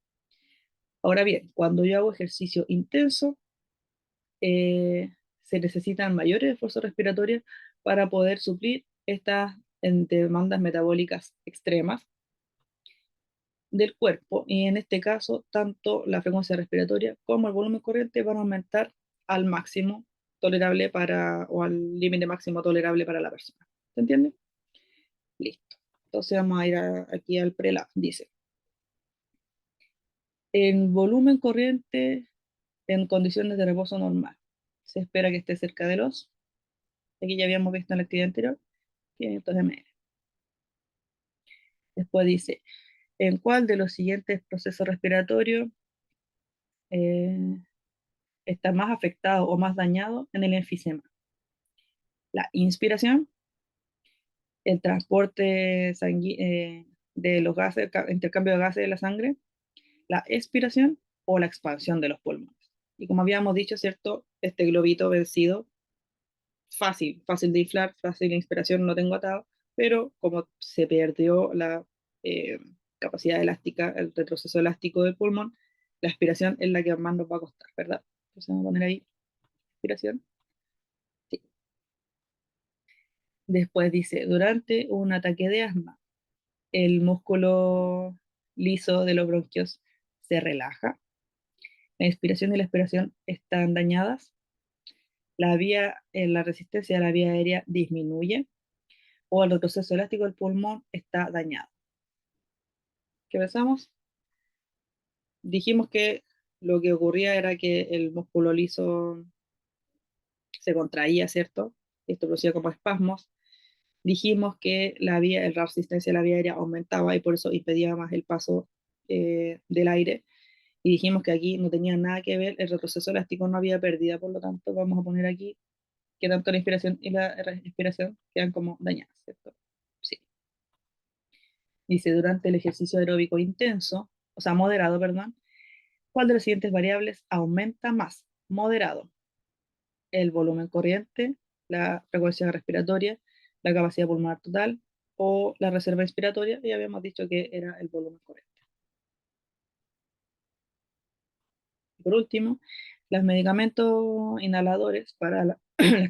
Ahora bien, cuando yo hago ejercicio intenso, se necesitan mayores esfuerzos respiratorios para poder suplir estas demandas metabólicas extremas del cuerpo, y en este caso tanto la frecuencia respiratoria como el volumen corriente van a aumentar al máximo tolerable o al límite máximo tolerable para la persona. ¿Se entiende? Listo. Entonces vamos a ir aquí al prelab. Dice, en volumen corriente en condiciones de reposo normal, se espera que esté cerca de los, aquí ya habíamos visto en la actividad anterior, 500 ml. Después dice, ¿en cuál de los siguientes procesos respiratorios eh, está más afectado o más dañado en el enfisema? La inspiración, el transporte de los gases, el intercambio de gases de la sangre, la expiración o la expansión de los pulmones. Y como habíamos dicho, ¿cierto? Este globito vencido, fácil de inflar, fácil de inspiración, no tengo atado, pero como se perdió la eh, capacidad elástica, el retroceso elástico del pulmón, la aspiración es la que más nos va a costar, ¿verdad? Entonces vamos a poner ahí aspiración. Sí. Después dice, durante un ataque de asma, el músculo liso de los bronquios se relaja, la inspiración y la expiración están dañadas, la resistencia de la vía aérea disminuye o el retroceso elástico del pulmón está dañado. ¿Qué pensamos? Dijimos que lo que ocurría era que el músculo liso se contraía, ¿cierto? Esto producía como espasmos. Dijimos que la resistencia de la vía aérea aumentaba y por eso impedía más el paso del aire. Y dijimos que aquí no tenía nada que ver, el retroceso elástico no había pérdida, por lo tanto vamos a poner aquí que tanto la inspiración y la respiración quedan como dañadas, ¿cierto? Sí. Dice, durante el ejercicio aeróbico intenso, o sea, moderado, perdón, ¿cuál de las siguientes variables aumenta más? Moderado, el volumen corriente, la frecuencia respiratoria, la capacidad pulmonar total o la reserva inspiratoria, y habíamos dicho que era el volumen corriente. Por último, los medicamentos inhaladores para las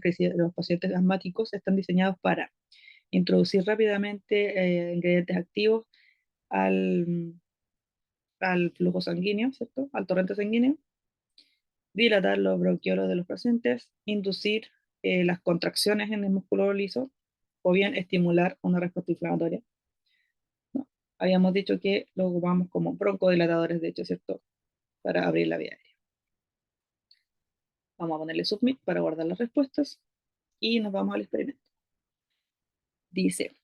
crisis de los pacientes asmáticos están diseñados para introducir rápidamente ingredientes activos al, al flujo sanguíneo, ¿cierto? Al torrente sanguíneo, dilatar los bronquiolos de los pacientes, inducir las contracciones en el músculo liso o bien estimular una respuesta inflamatoria, ¿no? Habíamos dicho que lo ocupamos como broncodilatadores, de hecho, ¿cierto? Para abrir la vía aérea. Vamos a ponerle submit para guardar las respuestas y nos vamos al experimento. Dice,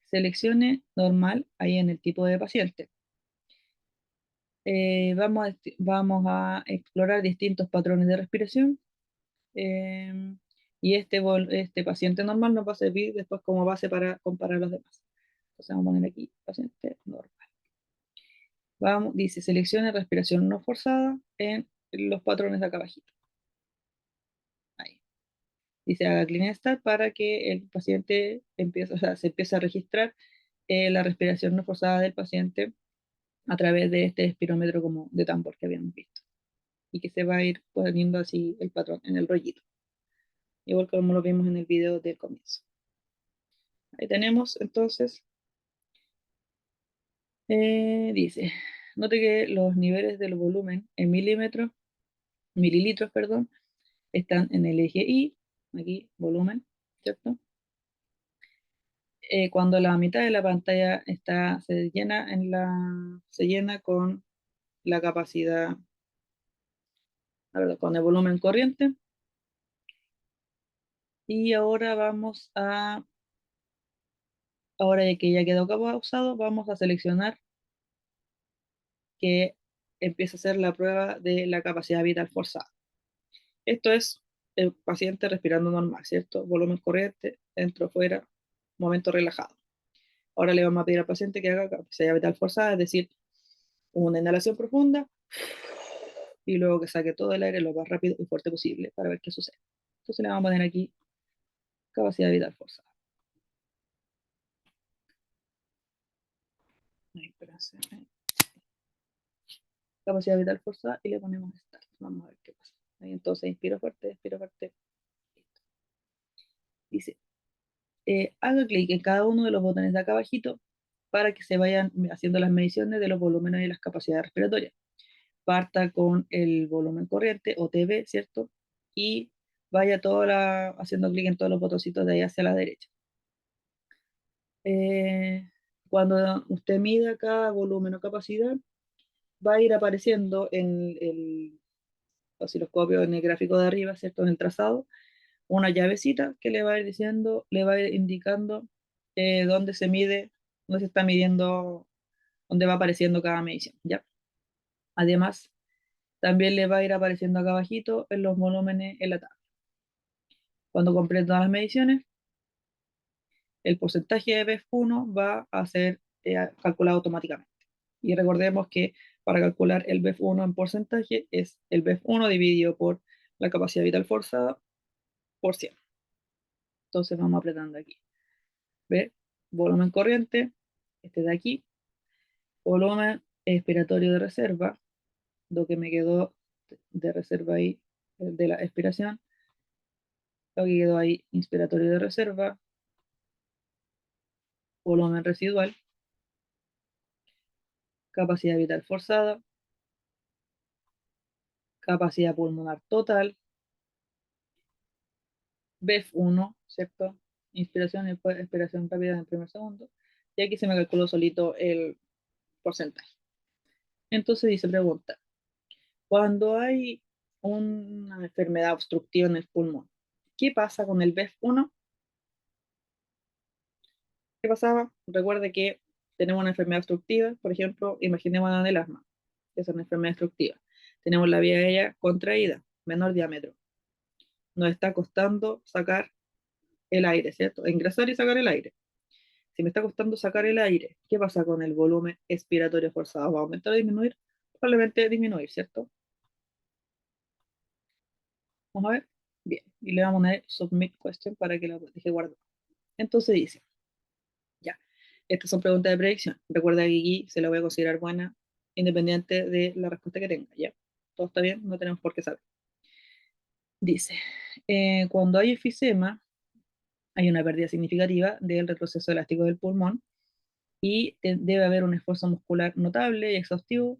seleccione normal ahí en el tipo de paciente. Vamos a explorar distintos patrones de respiración, eh, y este paciente normal nos va a servir después como base para comparar los demás. Entonces vamos a poner aquí paciente normal. Vamos, dice, seleccione respiración no forzada en los patrones de acá abajito. Ahí. Dice, haga clean start para que el paciente empiece, o sea, se empiece a registrar la respiración no forzada del paciente a través de este espirómetro como de tambor que habíamos visto. Y que se va a ir poniendo así el patrón en el rollito. Igual como lo vimos en el video del comienzo. Ahí tenemos entonces, dice, note que los niveles del volumen en mililitros, perdón, están en el eje Y, aquí volumen, ¿cierto? Cuando la mitad de la pantalla se llena con la capacidad, la verdad, con el volumen corriente. Y ahora que ya quedó pausado, vamos a seleccionar que empieza a hacer la prueba de la capacidad vital forzada. Esto es el paciente respirando normal, ¿cierto? Volumen corriente, dentro, fuera, momento relajado. Ahora le vamos a pedir al paciente que haga capacidad vital forzada, es decir, una inhalación profunda y luego que saque todo el aire lo más rápido y fuerte posible para ver qué sucede. Entonces le vamos a poner aquí capacidad vital forzada. Ahí, espérense, ahí. Capacidad vital forzada y le ponemos start. Vamos a ver qué pasa. Ahí entonces inspiro fuerte, expiro fuerte. Listo. Dice, haga clic en cada uno de los botones de acá abajito para que se vayan haciendo las mediciones de los volúmenes y las capacidades respiratorias. Parta con el volumen corriente o TV, ¿cierto? Y vaya haciendo clic en todos los botoncitos de ahí hacia la derecha. Eh, Cuando usted mida cada volumen o capacidad, va a ir apareciendo en el osciloscopio, en el gráfico de arriba, ¿cierto? En el trazado, una llavecita que le va a ir diciendo, le va a ir indicando dónde se mide, dónde se está midiendo, dónde va apareciendo cada medición, ¿ya? Además, también le va a ir apareciendo acá abajito en los volúmenes en la tabla. Cuando complete todas las mediciones, el porcentaje de BEF1 va a ser calculado automáticamente. Y recordemos que para calcular el BEF1 en porcentaje es el BEF1 dividido por la capacidad vital forzada por 100. Entonces vamos apretando aquí. ¿Ve? Volumen corriente, este de aquí. Volumen expiratorio de reserva, lo que me quedó de reserva ahí, de la expiración. Lo que quedó ahí, inspiratorio de reserva. Volumen residual. Capacidad vital forzada. Capacidad pulmonar total. BEF1, ¿cierto? Inspiración y después expiración rápida en el primer segundo. Y aquí se me calculó solito el porcentaje. Entonces dice, pregunta, cuando hay una enfermedad obstructiva en el pulmón, ¿qué pasa con el BEF1? ¿Qué pasaba? Recuerde que tenemos una enfermedad obstructiva, por ejemplo, imaginemos en el asma, que es una enfermedad obstructiva. Tenemos la vía aérea contraída, menor diámetro. Nos está costando sacar el aire, ¿cierto? Ingresar y sacar el aire. Si me está costando sacar el aire, ¿qué pasa con el volumen expiratorio forzado? ¿Va a aumentar o disminuir? Probablemente disminuir, ¿cierto? Vamos a ver. Bien, y le vamos a poner submit question para que lo deje guardado. Entonces dice, ya, estas son preguntas de predicción. Recuerda que aquí se la voy a considerar buena independiente de la respuesta que tenga, ¿ya? Todo está bien, no tenemos por qué saber. Dice, cuando hay enfisema, hay una pérdida significativa del retroceso elástico del pulmón y debe haber un esfuerzo muscular notable y exhaustivo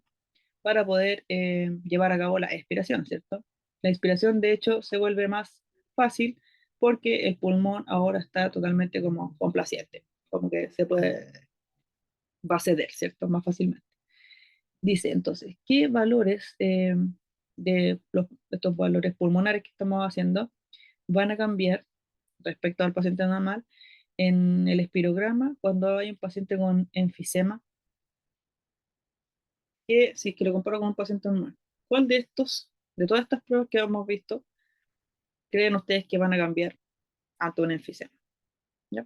para poder llevar a cabo la expiración, ¿cierto? La inspiración, de hecho, se vuelve más fácil porque el pulmón ahora está totalmente como complaciente, como que va a ceder, ¿cierto? Más fácilmente. Dice entonces, ¿qué valores de estos valores pulmonares que estamos haciendo van a cambiar respecto al paciente normal en el espirograma cuando hay un paciente con enfisema? que si es que lo comparo con un paciente normal, ¿cuál de estos, de todas estas pruebas que hemos visto, creen ustedes que van a cambiar ante un enfisema? ¿Ya?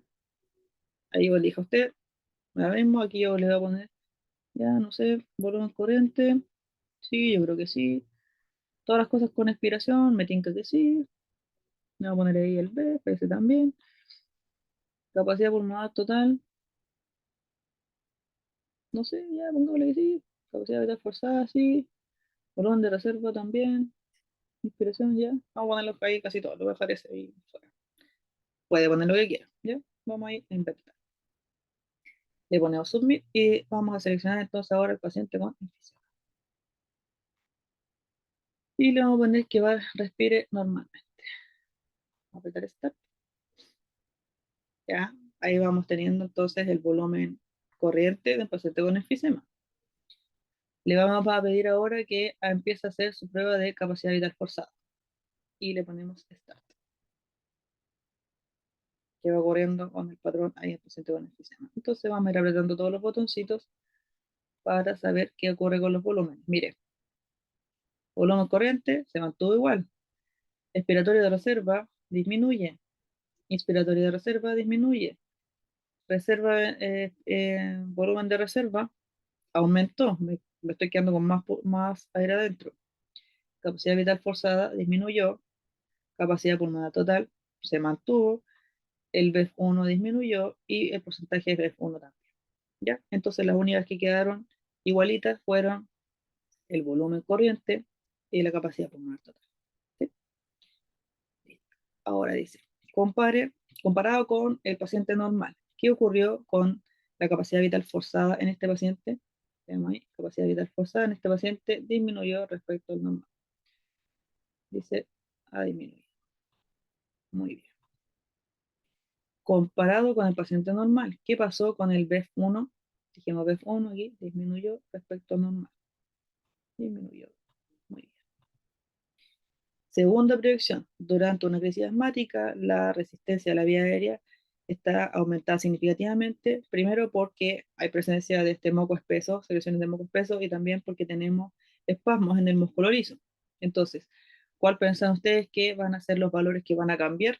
Ahí yo elija usted, ahora mismo aquí yo le voy a poner, ya no sé, volumen corriente, sí, yo creo que sí. Todas las cosas con expiración, me tinca que sí. Me voy a poner ahí el B, parece también. Capacidad pulmonar total, no sé, ya pongámosle que sí. Capacidad vital forzada, sí. Volumen de reserva también. Inspiración, ya. Vamos a ponerlo ahí casi todo, lo voy a dejar ese ahí fuera. Puede poner lo que quiera, ¿ya? Vamos a ir a inventar. Le ponemos submit y vamos a seleccionar entonces ahora el paciente con enfisema. Y le vamos a poner que va, respire normalmente. Vamos a apretar Start. Ya, ahí vamos teniendo entonces el volumen corriente del paciente con enfisema. Le vamos a pedir ahora que empiece a hacer su prueba de capacidad vital forzada. Y le ponemos Start. Que va corriendo con el patrón ahí el paciente con enfisema. Entonces vamos a ir apretando todos los botoncitos para saber qué ocurre con los volúmenes. Mire, volumen corriente se mantuvo igual. Expiratorio de reserva disminuye. Inspiratorio de reserva disminuye. Reserva, volumen de reserva aumentó. Me estoy quedando con más aire adentro. Capacidad vital forzada disminuyó. Capacidad pulmonar total se mantuvo. El BEF1 disminuyó y el porcentaje de BEF1 también. ¿Ya? Entonces las únicas que quedaron igualitas fueron el volumen corriente y la capacidad pulmonar total. ¿Sí? Ahora dice, comparado con el paciente normal, ¿qué ocurrió con la capacidad vital forzada en este paciente? Tenemos ahí, capacidad vital forzada en este paciente disminuyó respecto al normal. Dice, ha disminuido. Muy bien. Comparado con el paciente normal, ¿qué pasó con el BEF1? Dijimos BEF1 aquí, disminuyó respecto al normal. Disminuyó. Muy bien. Segunda proyección, durante una crisis asmática, la resistencia a la vía aérea está aumentada significativamente, primero porque hay presencia de este moco espeso, secreciones de moco espeso, y también porque tenemos espasmos en el músculo liso. Entonces, ¿cuál piensan ustedes que van a ser los valores que van a cambiar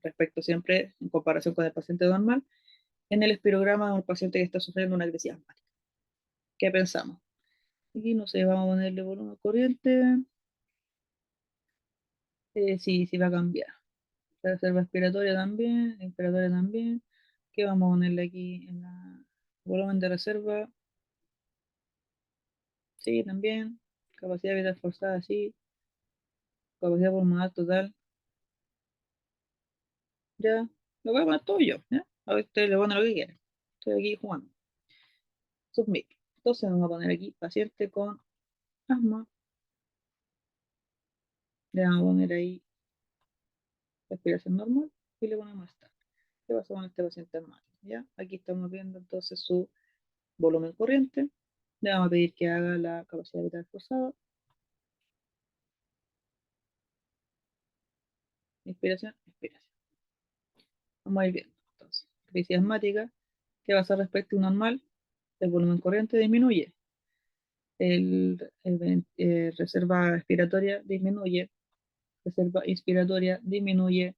respecto siempre en comparación con el paciente normal en el espirograma de un paciente que está sufriendo una crisis asmática? ¿Qué pensamos? Aquí no sé, vamos a ponerle volumen corriente. Sí, sí va a cambiar. La reserva respiratoria también, inspiratoria también. ¿Qué vamos a ponerle aquí en la volumen de reserva? Sí, también. Capacidad vital forzada, sí. Capacidad pulmonar total, ya. Lo voy a poner todo yo, ¿ya? A ver, usted le pone lo que quiera. Estoy aquí jugando. Submit. Entonces vamos a poner aquí paciente con asma. Le vamos a poner ahí respiración normal y le ponemos start. ¿Qué pasó con este paciente asmático? ¿Ya? Aquí estamos viendo entonces su volumen corriente. Le vamos a pedir que haga la capacidad vital forzada. Inspiración, expiración. Vamos a ir viendo. Entonces, crisis asmática, ¿qué va a hacer respecto a un normal? El volumen corriente disminuye. Reserva expiratoria disminuye. Reserva inspiratoria disminuye.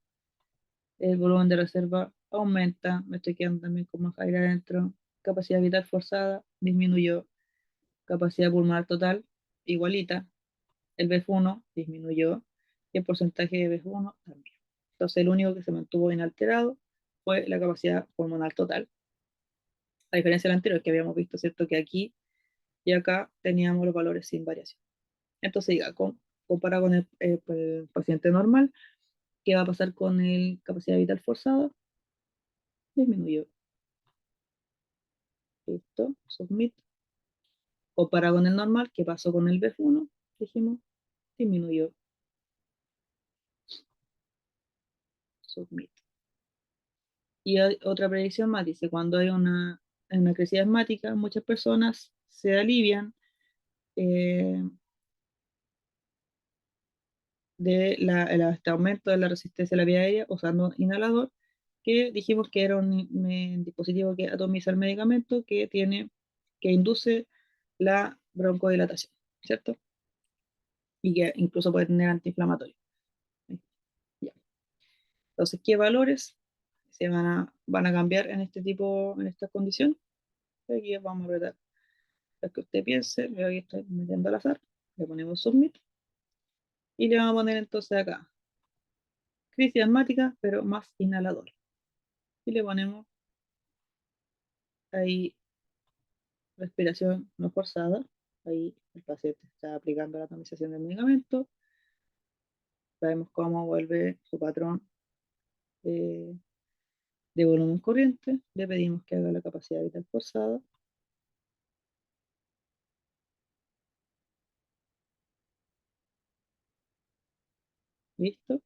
El volumen de reserva aumenta. Me estoy quedando también con más aire adentro. Capacidad vital forzada disminuyó. Capacidad pulmonar total igualita. El BF1 disminuyó y el porcentaje de BF1 también. Entonces el único que se mantuvo inalterado fue la capacidad pulmonar total. A diferencia del anterior que habíamos visto, ¿cierto? Que aquí y acá teníamos los valores sin variación. Entonces, diga, comparado con el paciente normal, ¿qué va a pasar con el capacidad vital forzada? Disminuyó. Listo, submit. Comparado con el normal, ¿qué pasó con el BF1? Dijimos, disminuyó. Submit. Y hay otra predicción más, dice, cuando hay una crisis asmática, muchas personas se alivian eh, este aumento de la resistencia a la vía aérea usando inhalador, que dijimos que era un dispositivo que atomiza el medicamento que induce la broncodilatación, ¿cierto? Y que incluso puede tener antiinflamatorio. Ya. Entonces, ¿qué valores van a cambiar en este tipo, en esta condición? Aquí vamos a apretar lo que usted piense, yo aquí estoy metiendo al azar, le ponemos submit y le vamos a poner entonces acá, crisis asmática, pero más inhalador. Y le ponemos ahí respiración no forzada, ahí el paciente está aplicando la atomización del medicamento, vemos cómo vuelve su patrón eh, de volumen corriente, le pedimos que haga la capacidad vital forzada, listo,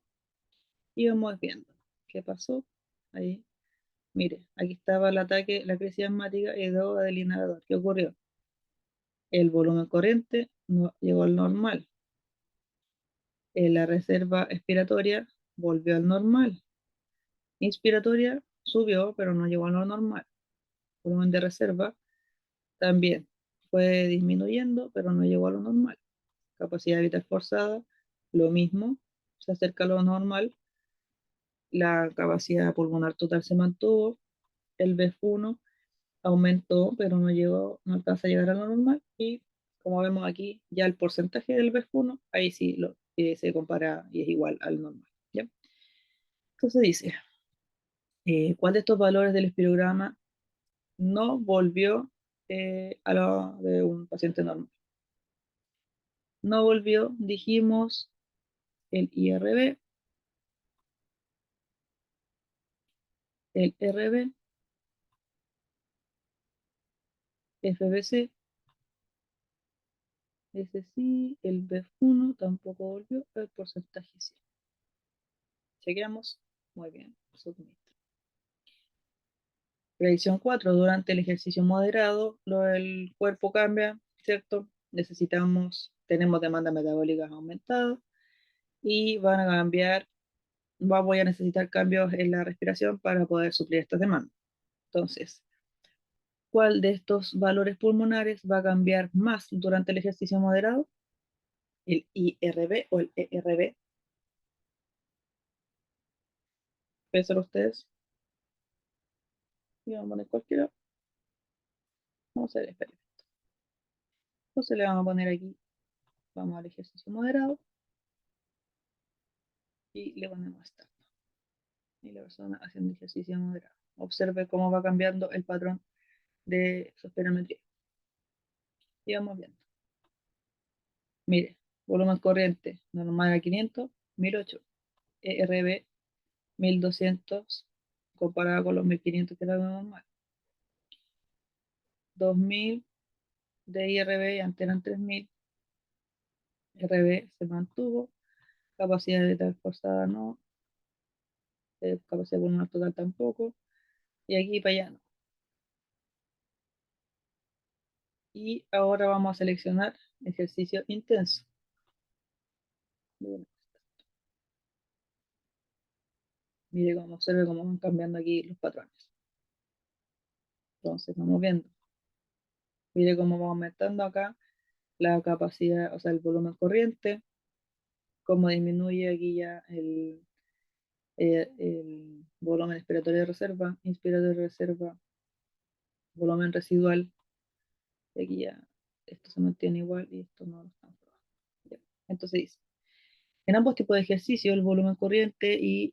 y vamos viendo qué pasó ahí. Mire, aquí estaba el ataque, la crisis asmática y droga del inhalador. ¿Qué ocurrió? El volumen corriente no llegó al normal. La reserva expiratoria volvió al normal. Inspiratoria subió, pero no llegó a lo normal. Volumen de reserva también fue disminuyendo, pero no llegó a lo normal. Capacidad vital forzada, lo mismo, se acerca a lo normal. La capacidad pulmonar total se mantuvo. El BEF1 aumentó, pero no llegó, no alcanza a llegar a lo normal. Y como vemos aquí, ya el porcentaje del BEF1, ahí sí se compara y es igual al normal. ¿Ya? Entonces dice, ¿cuál de estos valores del espirograma no volvió a lo de un paciente normal? No volvió, dijimos, el IRB, el RB, FBC, ese sí, el BEF1 tampoco volvió, el porcentaje sí. Chequeamos, muy bien, submit. Predicción 4. Durante el ejercicio moderado, el cuerpo cambia, ¿cierto? Tenemos demandas metabólicas aumentadas y van a cambiar, voy a necesitar cambios en la respiración para poder suplir estas demandas. Entonces, ¿cuál de estos valores pulmonares va a cambiar más durante el ejercicio moderado? ¿El IRB o el ERB? Piensen ustedes. Y vamos a poner cualquiera. Vamos a hacer experimento. Entonces le vamos a poner aquí, vamos al ejercicio moderado y le ponemos start. Y la persona haciendo ejercicio moderado. Observe cómo va cambiando el patrón de su espirometría. Y vamos viendo. Mire, volumen corriente normal a 500, 1008. ERB 1200 comparado con los 1500 que era lo normal. 2000 de IRB y antes eran 3000. RB se mantuvo. Capacidad de tal forzada no. Capacidad pulmonar total tampoco. Y aquí para allá no. Y ahora vamos a seleccionar ejercicio intenso. Bueno, mire cómo observe cómo van cambiando aquí los patrones. Entonces vamos viendo. Mire cómo va aumentando acá la capacidad, o sea, el volumen corriente, cómo disminuye aquí ya el volumen expiratorio de reserva, inspiratorio de reserva, volumen residual. Y aquí ya esto se mantiene igual y esto no lo estamos probando. Ya. Entonces dice, en ambos tipos de ejercicio, el volumen corriente y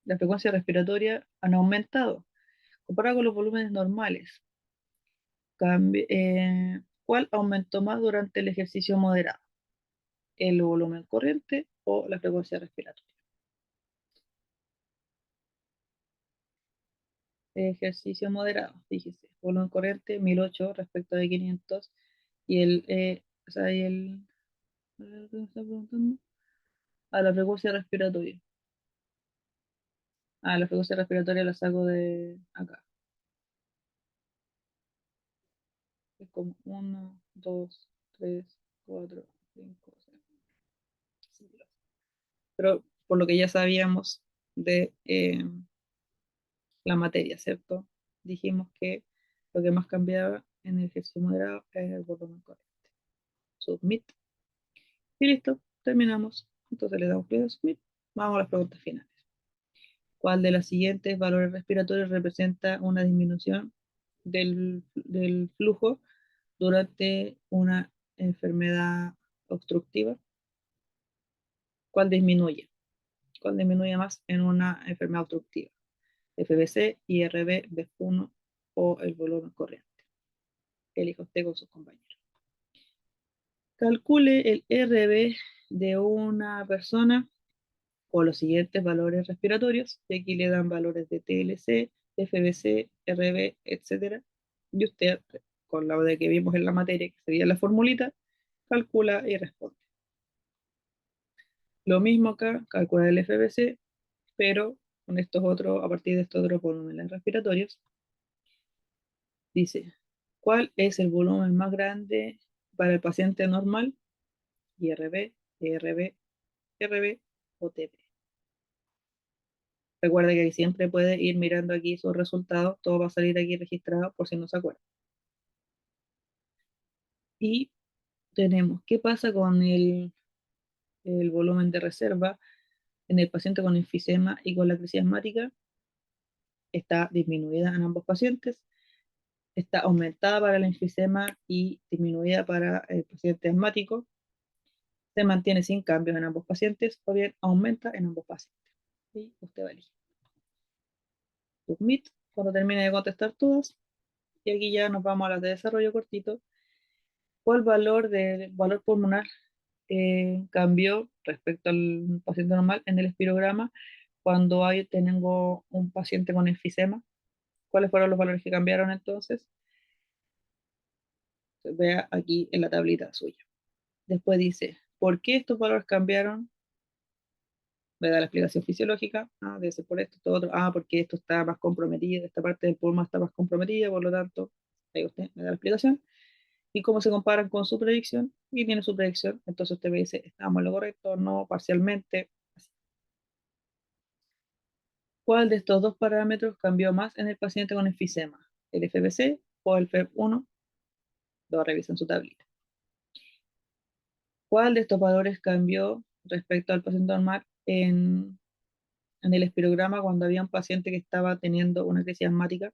la frecuencia respiratoria han aumentado comparado con los volúmenes normales. ¿Cuál aumentó más durante el ejercicio moderado? ¿El volumen corriente o la frecuencia respiratoria? Ejercicio moderado, fíjese, volumen corriente 1008 respecto de 500 y o sea, ¿qué me está preguntando? A la frecuencia respiratoria. La frecuencia respiratoria la saco de acá. Es como 1, 2, 3, 4, 5, 6. Pero por lo que ya sabíamos de la materia, ¿cierto? Dijimos que lo que más cambiaba en el ejercicio moderado es el volumen corriente. Submit. Y listo, terminamos. Entonces le damos clic a Submit. Vamos a las preguntas finales. ¿Cuál de los siguientes valores respiratorios representa una disminución del flujo durante una enfermedad obstructiva? ¿Cuál disminuye? ¿Cuál disminuye más en una enfermedad obstructiva? FBC, IRB, BEF1 o el volumen corriente. Elija usted con sus compañeros. Calcule el RB de una persona con los siguientes valores respiratorios. Y aquí le dan valores de TLC, FBC, RB, etc. Y usted, con la de que vimos en la materia, que sería la formulita, calcula y responde. Lo mismo acá, calcula el FBC, pero con estos otros, a partir de estos otros volúmenes respiratorios, dice, ¿cuál es el volumen más grande para el paciente normal? IRB, ERB, RB o TB. Recuerda que siempre puede ir mirando aquí sus resultados, todo va a salir aquí registrado por si no se acuerda. Y tenemos, ¿qué pasa con el volumen de reserva en el paciente con enfisema y con la crisis asmática? Está disminuida en ambos pacientes, está aumentada para el enfisema y disminuida para el paciente asmático, se mantiene sin cambios en ambos pacientes o bien aumenta en ambos pacientes. Y usted va a elegir. Submit, cuando termine de contestar todas, y aquí ya nos vamos a las de desarrollo cortito. ¿Cuál valor del valor pulmonar cambió respecto al paciente normal en el espirograma cuando tengo un paciente con enfisema? ¿Cuáles fueron los valores que cambiaron entonces? Vea aquí en la tablita suya. Después dice, ¿por qué estos valores cambiaron? Me da la explicación fisiológica, debe ser por esto, todo otro, porque esto está más comprometido, esta parte del pulmón está más comprometida, por lo tanto, ahí usted me da la explicación. Y cómo se comparan con su predicción, y tiene su predicción, entonces usted me dice, ¿estamos en lo correcto? No, parcialmente. Así. ¿Cuál de estos dos parámetros cambió más en el paciente con enfisema? ¿El FBC o el FEV1? Lo revisa en su tablita. ¿Cuál de estos valores cambió respecto al paciente normal en el espirograma cuando había un paciente que estaba teniendo una crisis asmática?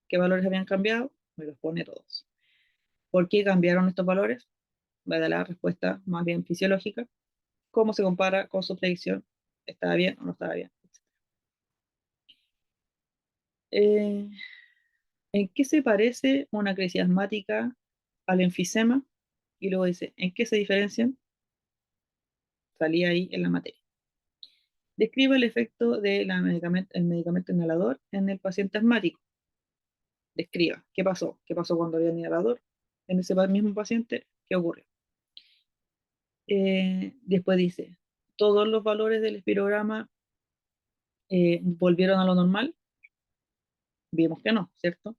¿Qué valores habían cambiado? Me los pone todos. ¿Por qué cambiaron estos valores? Va a dar la respuesta más bien fisiológica. ¿Cómo se compara con su predicción? ¿Estaba bien o no estaba bien? Eh, ¿En qué se parece una crisis asmática al enfisema? Y luego dice, ¿en qué se diferencian? Salía ahí en la materia. Describe el efecto del medicamento inhalador en el paciente asmático. Describa qué pasó. ¿Qué pasó cuando había inhalador en ese mismo paciente? ¿Qué ocurrió? Después dice, todos los valores del espirograma volvieron a lo normal. Vimos que no, ¿cierto?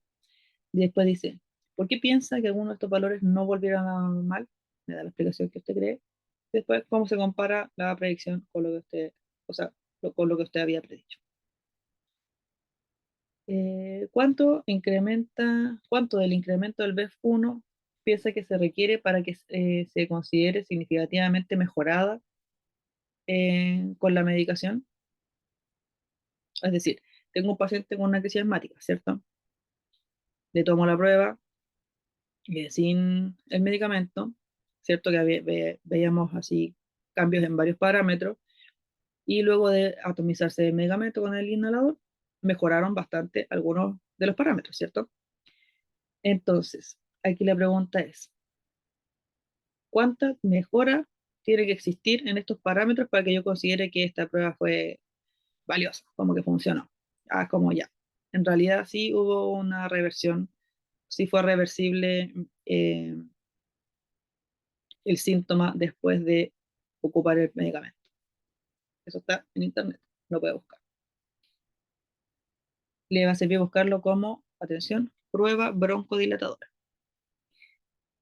Después dice, ¿por qué piensa que algunos de estos valores no volvieron a lo normal? Me da la explicación que usted cree. Después, ¿cómo se compara la predicción con lo que usted, o sea, con lo que usted había predicho? ¿Cuánto del incremento del BEF1 piensa que se requiere para que se considere significativamente mejorada con la medicación? Es decir, tengo un paciente con una crisis asmática, ¿cierto? Le tomo la prueba sin el medicamento, ¿cierto? Que veíamos así cambios en varios parámetros, y luego de atomizarse el medicamento con el inhalador, mejoraron bastante algunos de los parámetros, ¿cierto? Entonces, aquí la pregunta es, ¿cuánta mejora tiene que existir en estos parámetros para que yo considere que esta prueba fue valiosa, como que funcionó? Como ya. En realidad sí hubo una reversión, sí fue reversible el síntoma después de ocupar el medicamento. Eso está en internet, lo puede buscar. Le va a servir buscarlo como, atención, prueba broncodilatadora.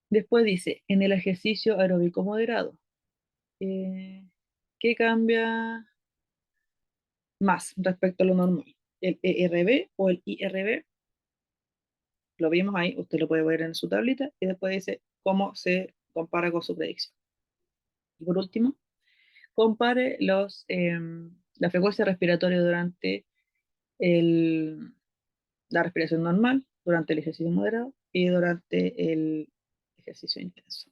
Después dice, en el ejercicio aeróbico moderado, eh, ¿qué cambia más respecto a lo normal? ¿El ERB o el IRB? lo vimos ahí, usted lo puede ver en su tablita y después dice cómo se compara con su predicción. Y por último, compare la frecuencia respiratoria durante el, la respiración normal, durante el ejercicio moderado y durante el ejercicio intenso.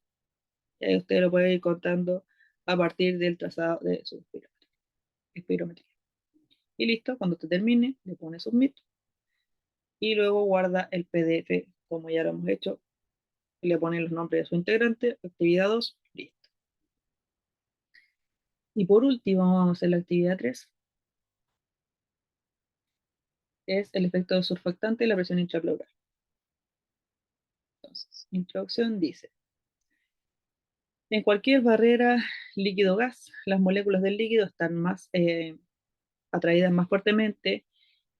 Y ahí usted lo puede ir contando a partir del trazado de su espirometría. Y listo, cuando usted termine, le pone submit y luego guarda el PDF como ya lo hemos hecho. Le pone los nombres de su integrante, actividad 2, listo. Y por último, vamos a hacer la actividad 3, es el efecto de surfactante y la presión intrapleural. Entonces, introducción dice, en cualquier barrera líquido-gas, las moléculas del líquido están más atraídas más fuertemente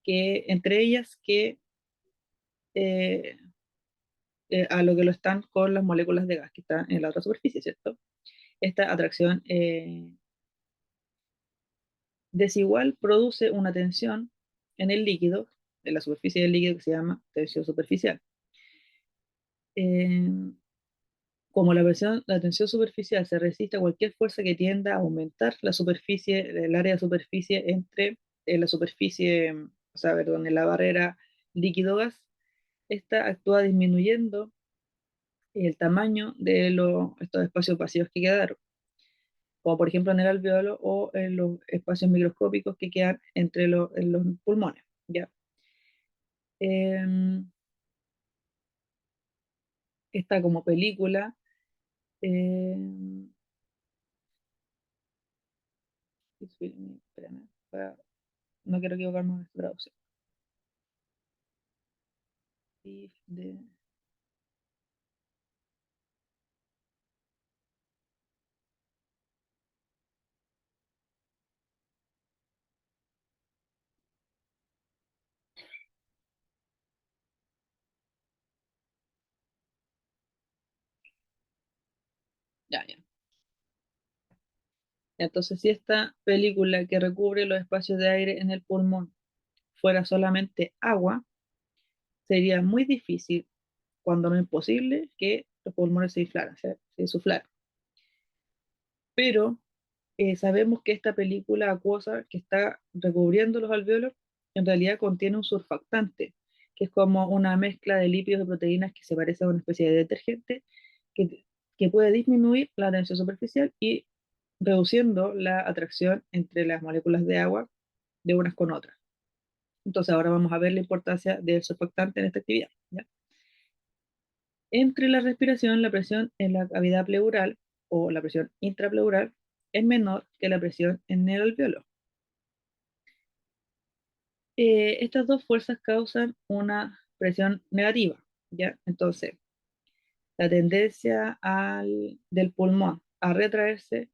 que entre ellas que eh, a lo que lo están con las moléculas de gas que están en la otra superficie, ¿cierto? Esta atracción desigual produce una tensión en el líquido, en la superficie del líquido que se llama tensión superficial. Eh, Como la tensión superficial se resiste a cualquier fuerza que tienda a aumentar la superficie, el área de superficie entre la superficie, o sea, perdón, en la barrera líquido-gas, esta actúa disminuyendo el tamaño de estos espacios vacíos que quedaron, como por ejemplo en el alveolo o en los espacios microscópicos que quedan en los pulmones, ¿ya? Eh, Esta como película, eh, espérame, no quiero equivocarme en esta traducción. De, ya, ya. Entonces, si esta película que recubre los espacios de aire en el pulmón fuera solamente agua, sería muy difícil, cuando no imposible, que los pulmones se inflaran, se insuflaran. Pero sabemos que esta película acuosa que está recubriendo los alvéolos en realidad contiene un surfactante, que es como una mezcla de lípidos y proteínas que se parece a una especie de detergente que, que puede disminuir la tensión superficial y reduciendo la atracción entre las moléculas de agua de unas con otras. Entonces ahora vamos a ver la importancia del surfactante en esta actividad, ¿ya? Entre la respiración, la presión en la cavidad pleural o la presión intrapleural es menor que la presión en el alveolo. Estas dos fuerzas causan una presión negativa, ¿ya? Entonces, la tendencia del pulmón a retraerse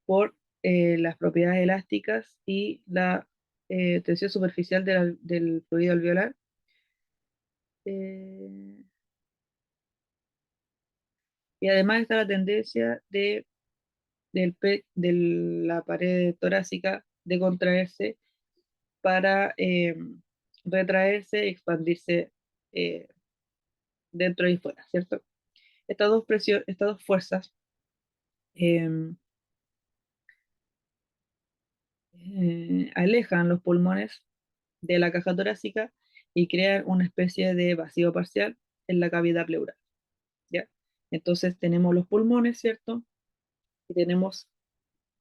por las propiedades elásticas y la tensión superficial del fluido alveolar. eh, y además está la tendencia de la pared torácica de contraerse para retraerse y expandirse eh, dentro y fuera, ¿cierto? Estas dos fuerzas eh, alejan los pulmones de la caja torácica y crean una especie de vacío parcial en la cavidad pleural, ¿ya? Entonces tenemos los pulmones, ¿cierto? Y tenemos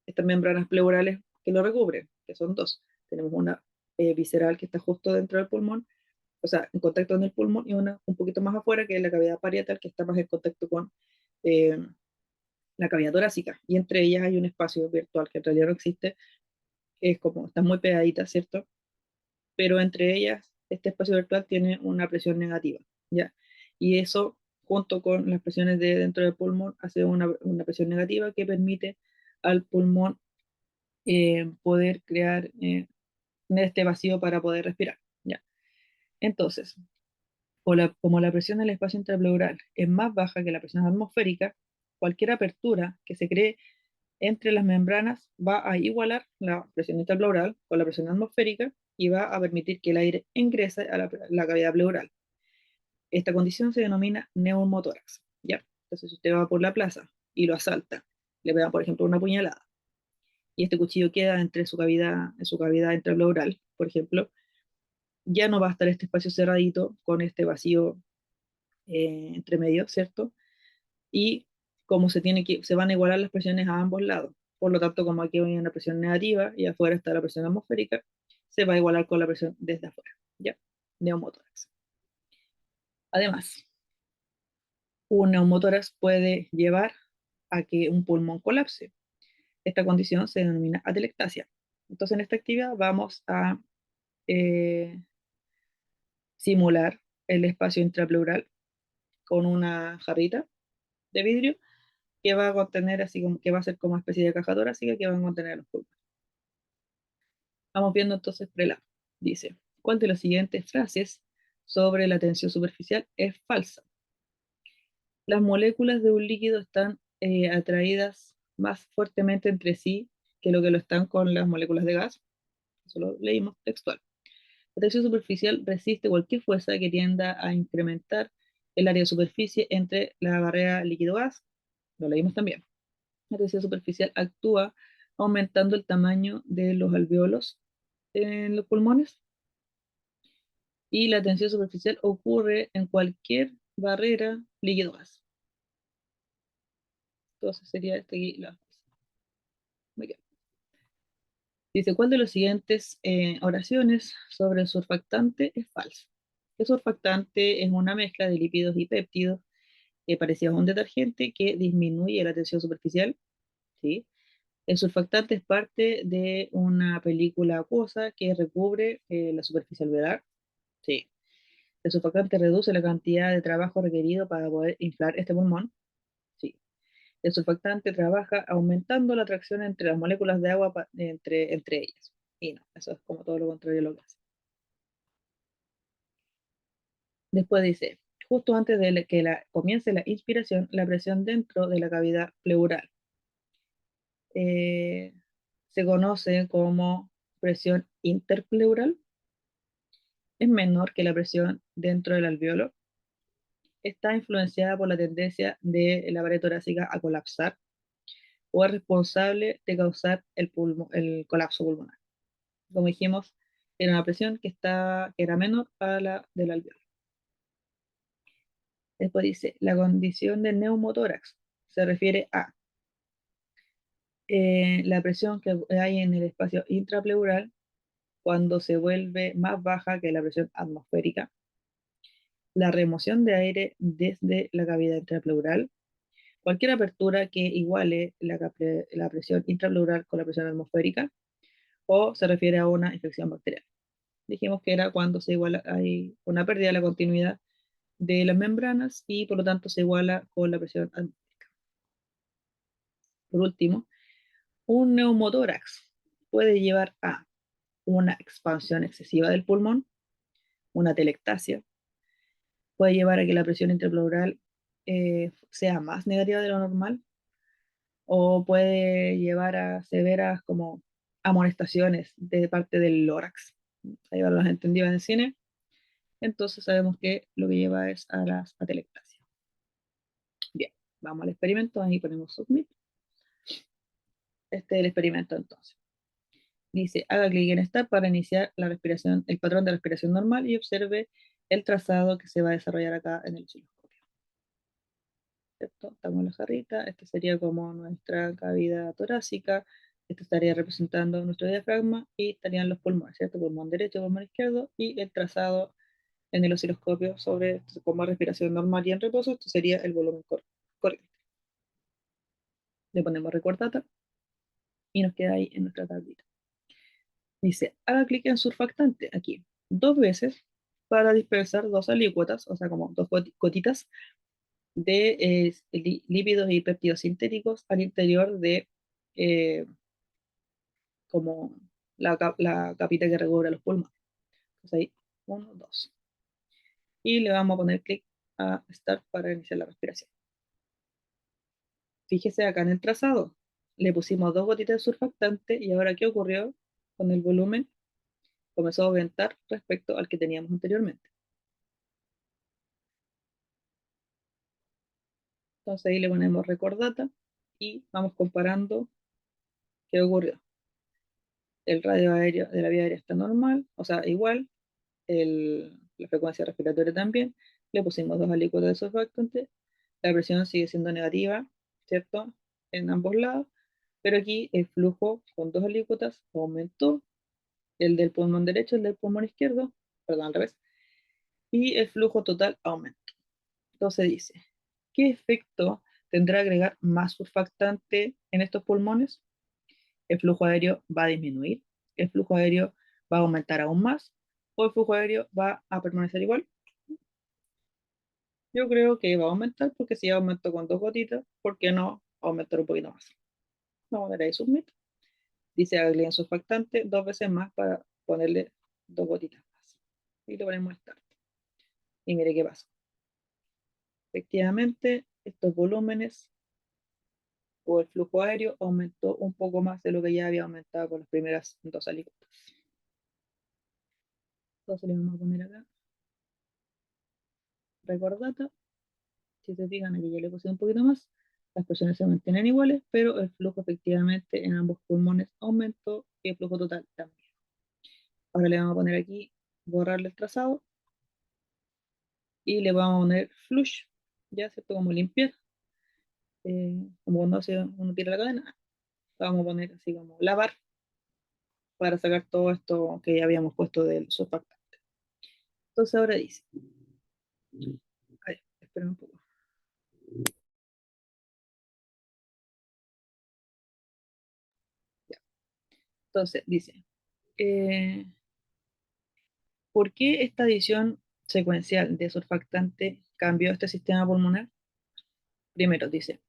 estas membranas pleurales que lo recubren, que son dos. Tenemos una visceral que está justo dentro del pulmón, o sea, en contacto con el pulmón, y una un poquito más afuera, que es la cavidad parietal, que está más en contacto con eh, la cavidad torácica. Y entre ellas hay un espacio virtual que en realidad no existe, que es como, están muy pegaditas, ¿cierto? Pero entre ellas, este espacio virtual tiene una presión negativa, ¿ya? Y eso, junto con las presiones de dentro del pulmón, hace una presión negativa que permite al pulmón poder crear este vacío para poder respirar, ¿ya? Entonces, como la presión del espacio intrapleural es más baja que la presión atmosférica, cualquier apertura que se cree entre las membranas va a igualar la presión intrapleural con la presión atmosférica y va a permitir que el aire ingrese a la cavidad pleural. Esta condición se denomina neumotórax, ¿ya? Entonces, si usted va por la plaza y lo asalta, le pegan, por ejemplo, una puñalada, y este cuchillo queda entre su cavidad, en su cavidad intrapleural, por ejemplo, ya no va a estar este espacio cerradito con este vacío entre medio, ¿cierto? Y como se van a igualar las presiones a ambos lados. Por lo tanto, como aquí hay una presión negativa y afuera está la presión atmosférica, se va a igualar con la presión desde afuera, ¿ya? Neumotórax. Además, un neumotórax puede llevar a que un pulmón colapse. Esta condición se denomina atelectasia. Entonces, en esta actividad vamos a eh, simular el espacio intrapleural con una jarrita de vidrio que va a contener, así como que va a ser como una especie de caja torácica que va a contener los pulmones. Vamos viendo entonces prelado. Dice, ¿cuál de las siguientes frases sobre la tensión superficial es falsa? Las moléculas de un líquido están atraídas más fuertemente entre sí que lo están con las moléculas de gas. Eso lo leímos textual. La tensión superficial resiste cualquier fuerza que tienda a incrementar el área de superficie entre la barrera líquido-gas. Lo leímos también. La tensión superficial actúa aumentando el tamaño de los alveolos en los pulmones y la tensión superficial ocurre en cualquier barrera líquido-gas. Entonces sería este aquí la. Muy bien. Dice, ¿cuál de las siguientes oraciones sobre el surfactante es falso? El surfactante es una mezcla de lípidos y péptidos parecidos a un detergente que disminuye la tensión superficial, ¿sí? El surfactante es parte de una película acuosa que recubre la superficie alveolar, sí. El surfactante reduce la cantidad de trabajo requerido para poder inflar este pulmón, sí. El surfactante trabaja aumentando la atracción entre las moléculas de agua entre ellas. Y no, eso es como todo lo contrario de lo que hace. Después dice, justo antes de que comience la inspiración, la presión dentro de la cavidad pleural eh, se conoce como presión interpleural, es menor que la presión dentro del alveolo, está influenciada por la tendencia de la pared torácica a colapsar o es responsable de causar el colapso pulmonar. Como dijimos, era una presión que era menor a la del alveolo. Después dice, la condición de neumotórax se refiere a la presión que hay en el espacio intrapleural cuando se vuelve más baja que la presión atmosférica, la remoción de aire desde la cavidad intrapleural, cualquier apertura que iguale la presión intrapleural con la presión atmosférica, o se refiere a una infección bacteriana. Dijimos que era cuando se iguala, hay una pérdida de la continuidad de las membranas y por lo tanto se iguala con la presión atmosférica. Por último, un neumotórax puede llevar a una expansión excesiva del pulmón, una telectasia, puede llevar a que la presión intrapleural sea más negativa de lo normal, o puede llevar a severas como amonestaciones de parte del lórax. Ahí van los entendidos en el cine. Entonces sabemos que lo que lleva es a las atelectasias. Bien, vamos al experimento. Ahí ponemos submit. Este es el experimento entonces. Dice, haga clic en Start para iniciar la respiración, el patrón de respiración normal y observe el trazado que se va a desarrollar acá en el osciloscopio. ¿Cierto? Estamos en la jarrita, esta sería como nuestra cavidad torácica, esto estaría representando nuestro diafragma y estarían los pulmones, ¿cierto? Pulmón derecho, pulmón izquierdo y el trazado en el osciloscopio sobre como respiración normal y en reposo, esto sería el volumen corriente. Le ponemos record data y nos queda ahí en nuestra tablita. Dice, haga clic en surfactante aquí, dos veces para dispersar dos alícuotas, o sea, como dos gotitas de lípidos y péptidos sintéticos al interior de eh, como la capita que recubre los pulmones. Entonces ahí, uno, dos. Y le vamos a poner clic a Start para iniciar la respiración. Fíjese acá en el trazado, le pusimos dos gotitas de surfactante y ahora ¿qué ocurrió con el volumen? Comenzó a aumentar respecto al que teníamos anteriormente. Entonces ahí le ponemos record data y vamos comparando qué ocurrió. El radio aéreo de la vía aérea está normal, o sea, igual, la frecuencia respiratoria también. Le pusimos 2 alícuotas de surfactante, la presión sigue siendo negativa, ¿cierto? En ambos lados, pero aquí el flujo con 2 alícuotas aumentó, el del pulmón derecho, el del pulmón izquierdo, perdón, al revés, y el flujo total aumentó. Entonces dice, ¿qué efecto tendrá agregar más surfactante en estos pulmones? El flujo aéreo va a disminuir, el flujo aéreo va a aumentar aún más, o el flujo aéreo va a permanecer igual. Yo creo que va a aumentar porque si ya aumentó con 2 gotitas, ¿por qué no aumentar un poquito más? Vamos a poner ahí submit. Dice agregue en surfactante 2 veces más para ponerle 2 gotitas más. Y le ponemos start. Y mire qué pasa. Efectivamente, estos volúmenes o el flujo aéreo aumentó un poco más de lo que ya había aumentado con las primeras 2 alícuotas. Entonces le vamos a poner acá record data. Si se fijan aquí ya le puse un poquito más. Las presiones se mantienen iguales, pero el flujo efectivamente en ambos pulmones aumentó y el flujo total también. Ahora le vamos a poner aquí borrarle el trazado y le vamos a poner flush, ya ¿cierto? Como limpiar, como cuando uno tira la cadena, vamos a poner así como lavar para sacar todo esto que ya habíamos puesto del surfactante. Entonces ahora dice, a ver, espera un poco. Ya. Entonces dice, eh, ¿por qué esta adición secuencial de surfactante cambió este sistema pulmonar? Primero dice,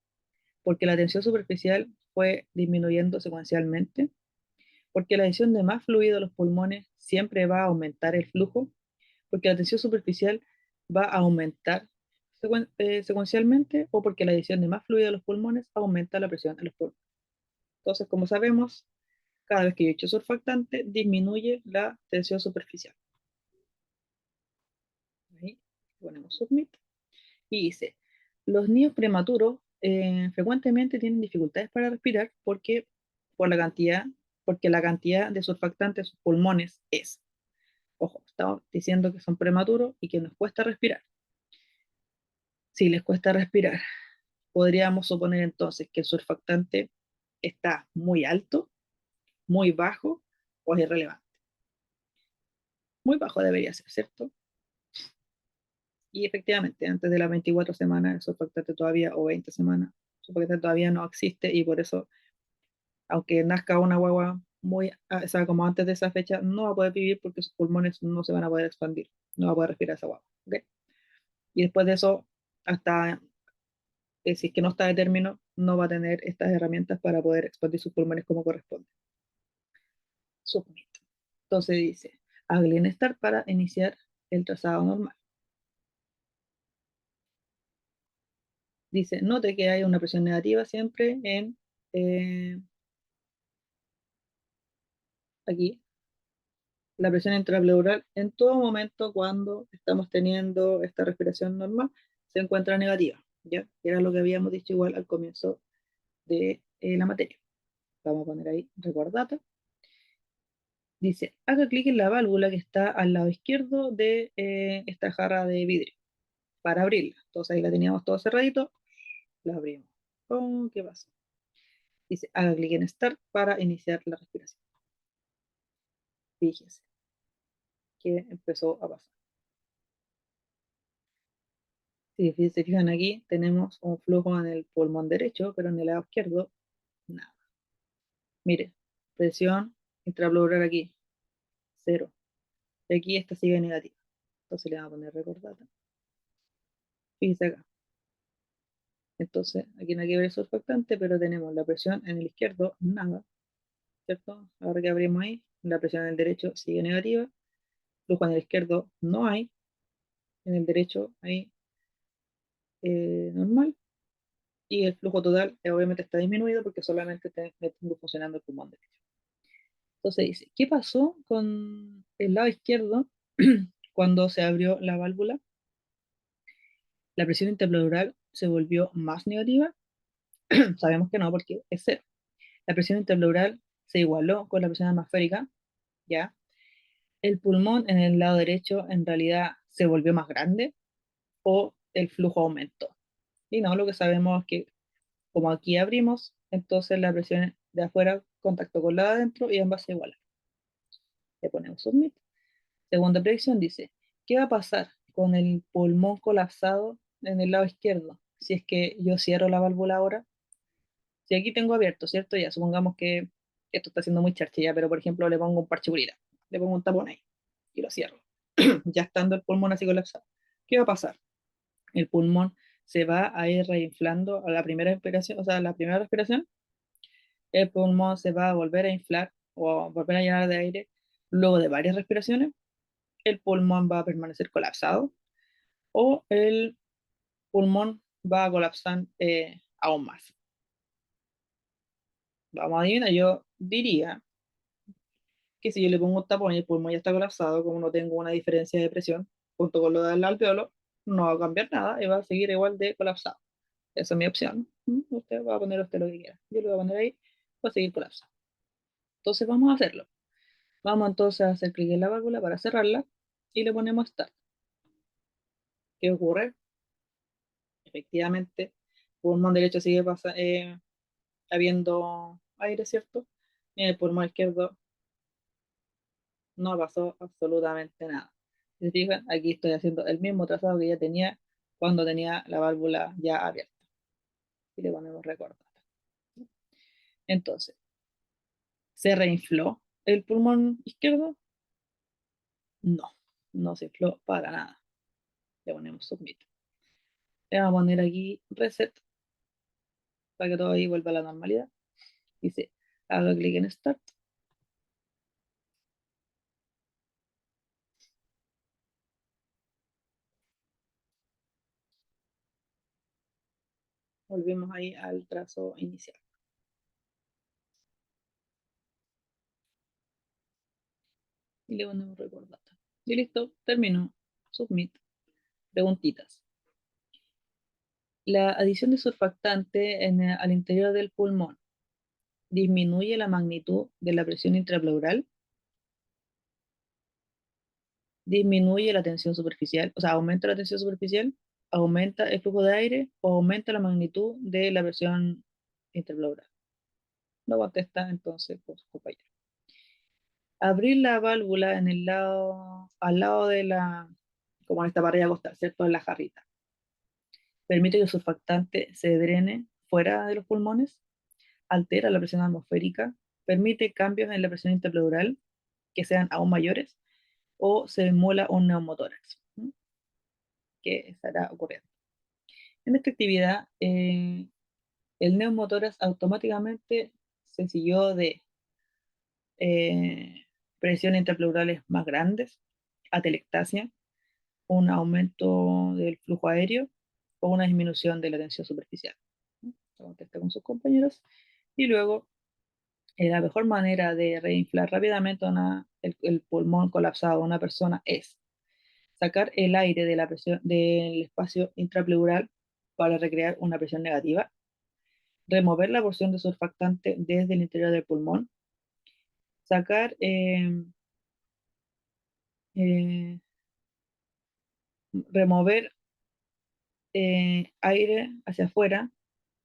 porque la tensión superficial fue disminuyendo secuencialmente, porque la adición de más fluido a los pulmones siempre va a aumentar el flujo, porque la tensión superficial va a aumentar secuencialmente, o porque la adición de más fluido a los pulmones aumenta la presión en los pulmones. Entonces, como sabemos, cada vez que yo echo surfactante, disminuye la tensión superficial. Ahí ponemos submit. Y dice, los niños prematuros frecuentemente tienen dificultades para respirar por la cantidad, porque la cantidad de surfactante en sus pulmones es. Ojo, estamos diciendo que son prematuros y que nos cuesta respirar. Si les cuesta respirar, podríamos suponer entonces que el surfactante está muy alto, muy bajo o es irrelevante. Muy bajo debería ser, ¿cierto? Y efectivamente, antes de las 24 semanas, el surfactante todavía, o 20 semanas, el surfactante todavía no existe y por eso aunque nazca una guagua muy, o sea, como antes de esa fecha, no va a poder vivir porque sus pulmones no se van a poder expandir, no va a poder respirar esa guagua, ¿ok? Y después de eso, hasta si es que no está de término, no va a tener estas herramientas para poder expandir sus pulmones como corresponde. Submit. Entonces dice, haga start para iniciar el trazado normal. Dice, note que hay una presión negativa siempre en aquí, la presión intrapleural en todo momento cuando estamos teniendo esta respiración normal se encuentra negativa, ¿ya? Era lo que habíamos dicho igual al comienzo de la materia. Vamos a poner ahí record data. Dice, haga clic en la válvula que está al lado izquierdo de esta jarra de vidrio para abrirla. Entonces ahí la teníamos todo cerradito, la abrimos. Oh, ¿qué pasa? Dice, haga clic en Start para iniciar la respiración. Fíjese que empezó a pasar. Si se fijan aquí, tenemos un flujo en el pulmón derecho, pero en el lado izquierdo, nada. Mire, presión intrapleural aquí, cero. Y aquí esta sigue negativa. Entonces le vamos a poner recordata. Fíjese acá. Entonces, aquí no hay que ver el surfactante, pero tenemos la presión en el izquierdo, nada, ¿cierto? Ahora que abrimos ahí, la presión en el derecho sigue negativa. Flujo en el izquierdo no hay. En el derecho ahí normal. Y el flujo total obviamente está disminuido porque solamente tengo funcionando el pulmón derecho. Entonces dice, ¿qué pasó con el lado izquierdo cuando se abrió la válvula? La presión interpleural se volvió más negativa? Sabemos que no, porque es cero. La presión interpleural se igualó con la presión atmosférica, ¿ya? El pulmón en el lado derecho en realidad se volvió más grande o el flujo aumentó. Y no, lo que sabemos es que como aquí abrimos, entonces la presión de afuera contactó con la de adentro y ambas se igualan. Le ponemos submit. Segunda predicción dice, ¿qué va a pasar con el pulmón colapsado en el lado izquierdo si es que yo cierro la válvula ahora? Si aquí tengo abierto, ¿cierto? Ya, supongamos que esto está siendo muy charchilla, pero por ejemplo le pongo un parche burita, le pongo un tapón ahí y lo cierro. Ya estando el pulmón así colapsado. ¿Qué va a pasar? El pulmón se va a ir reinflando a la primera respiración, o sea, a la primera respiración, el pulmón se va a volver a inflar o a volver a llenar de aire. Luego de varias respiraciones, el pulmón va a permanecer colapsado o el pulmón va a colapsar aún más. Vamos a adivinar, yo diría que si yo le pongo un tapón y el pulmón ya está colapsado, como no tengo una diferencia de presión junto con lo del alveolo, no va a cambiar nada y va a seguir igual de colapsado. Esa es mi opción. Usted va a poner usted lo que quiera. Yo lo voy a poner ahí, va a seguir colapsado. Entonces vamos a hacerlo. Vamos entonces a hacer clic en la válvula para cerrarla y le ponemos Start. ¿Qué ocurre? Efectivamente, pulmón derecho sigue habiendo aire, ¿cierto? Y en el pulmón izquierdo no pasó absolutamente nada. Si se fijan, aquí estoy haciendo el mismo trazado que ya tenía cuando tenía la válvula ya abierta. Y le ponemos recordar. Entonces, ¿se reinfló el pulmón izquierdo? No, no se infló para nada. Le ponemos submit. Le vamos a poner aquí reset para que todo ahí vuelva a la normalidad. Dice, haga clic en start. Volvemos ahí al trazo inicial. Y le ponemos recordar. Y listo, terminó. Submit. Preguntitas. La adición de surfactante al interior del pulmón disminuye la magnitud de la presión intrapleural, disminuye la tensión superficial, o sea, aumenta la tensión superficial, aumenta el flujo de aire o aumenta la magnitud de la presión intrapleural. No contesta entonces por su compañero. Abrir la válvula en el lado, al lado de la, como en esta parrilla costal, ¿cierto? En la jarrita. Permite que el surfactante se drene fuera de los pulmones, altera la presión atmosférica, permite cambios en la presión interpleural que sean aún mayores o se emula un neumotórax, ¿no? Que estará ocurriendo. En esta actividad, el neumotórax automáticamente se siguió de presiones interpleurales más grandes, atelectasia, un aumento del flujo aéreo o una disminución de la tensión superficial. ¿No? Contesta con sus compañeros y luego la mejor manera de reinflar rápidamente el pulmón colapsado de una persona es sacar el aire de la presión, del espacio intrapleural para recrear una presión negativa, remover la porción de surfactante desde el interior del pulmón, sacar, eh, remover aire hacia afuera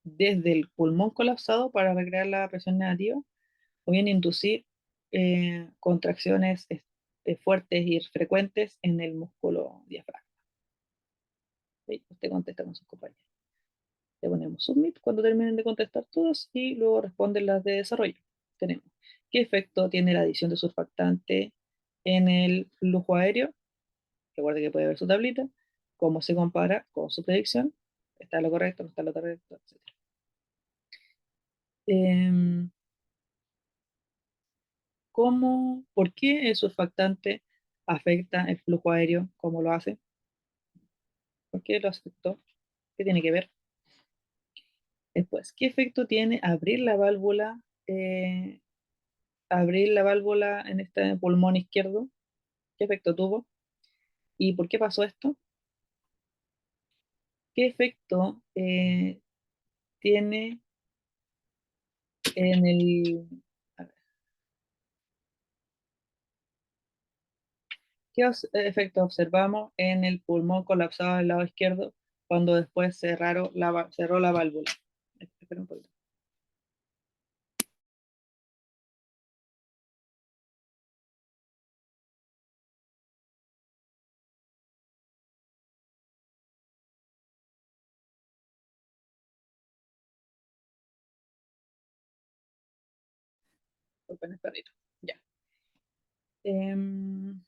desde el pulmón colapsado para recrear la presión negativa, o bien inducir contracciones fuertes y frecuentes en el músculo diafragma. ¿Sí? Usted contesta con sus compañeros. Le ponemos submit cuando terminen de contestar todos y luego responden las de desarrollo. Tenemos, ¿qué efecto tiene la adición de surfactante en el flujo aéreo? Recuerde que puede ver su tablita, cómo se compara con su predicción, está lo correcto, no está lo correcto, etc. Eh, ¿Por qué el surfactante afecta el flujo aéreo? ¿Cómo lo hace? ¿Por qué lo afectó? ¿Qué tiene que ver? Después, ¿qué efecto tiene eh, abrir la válvula en este pulmón izquierdo? ¿Qué efecto tuvo? ¿Y por qué pasó esto? ¿Qué efecto tiene en el... a ver, ¿qué efecto observamos en el pulmón colapsado del lado izquierdo cuando después cerró la válvula? Espera un poquito. Disculpen el perrito. Ya. Em,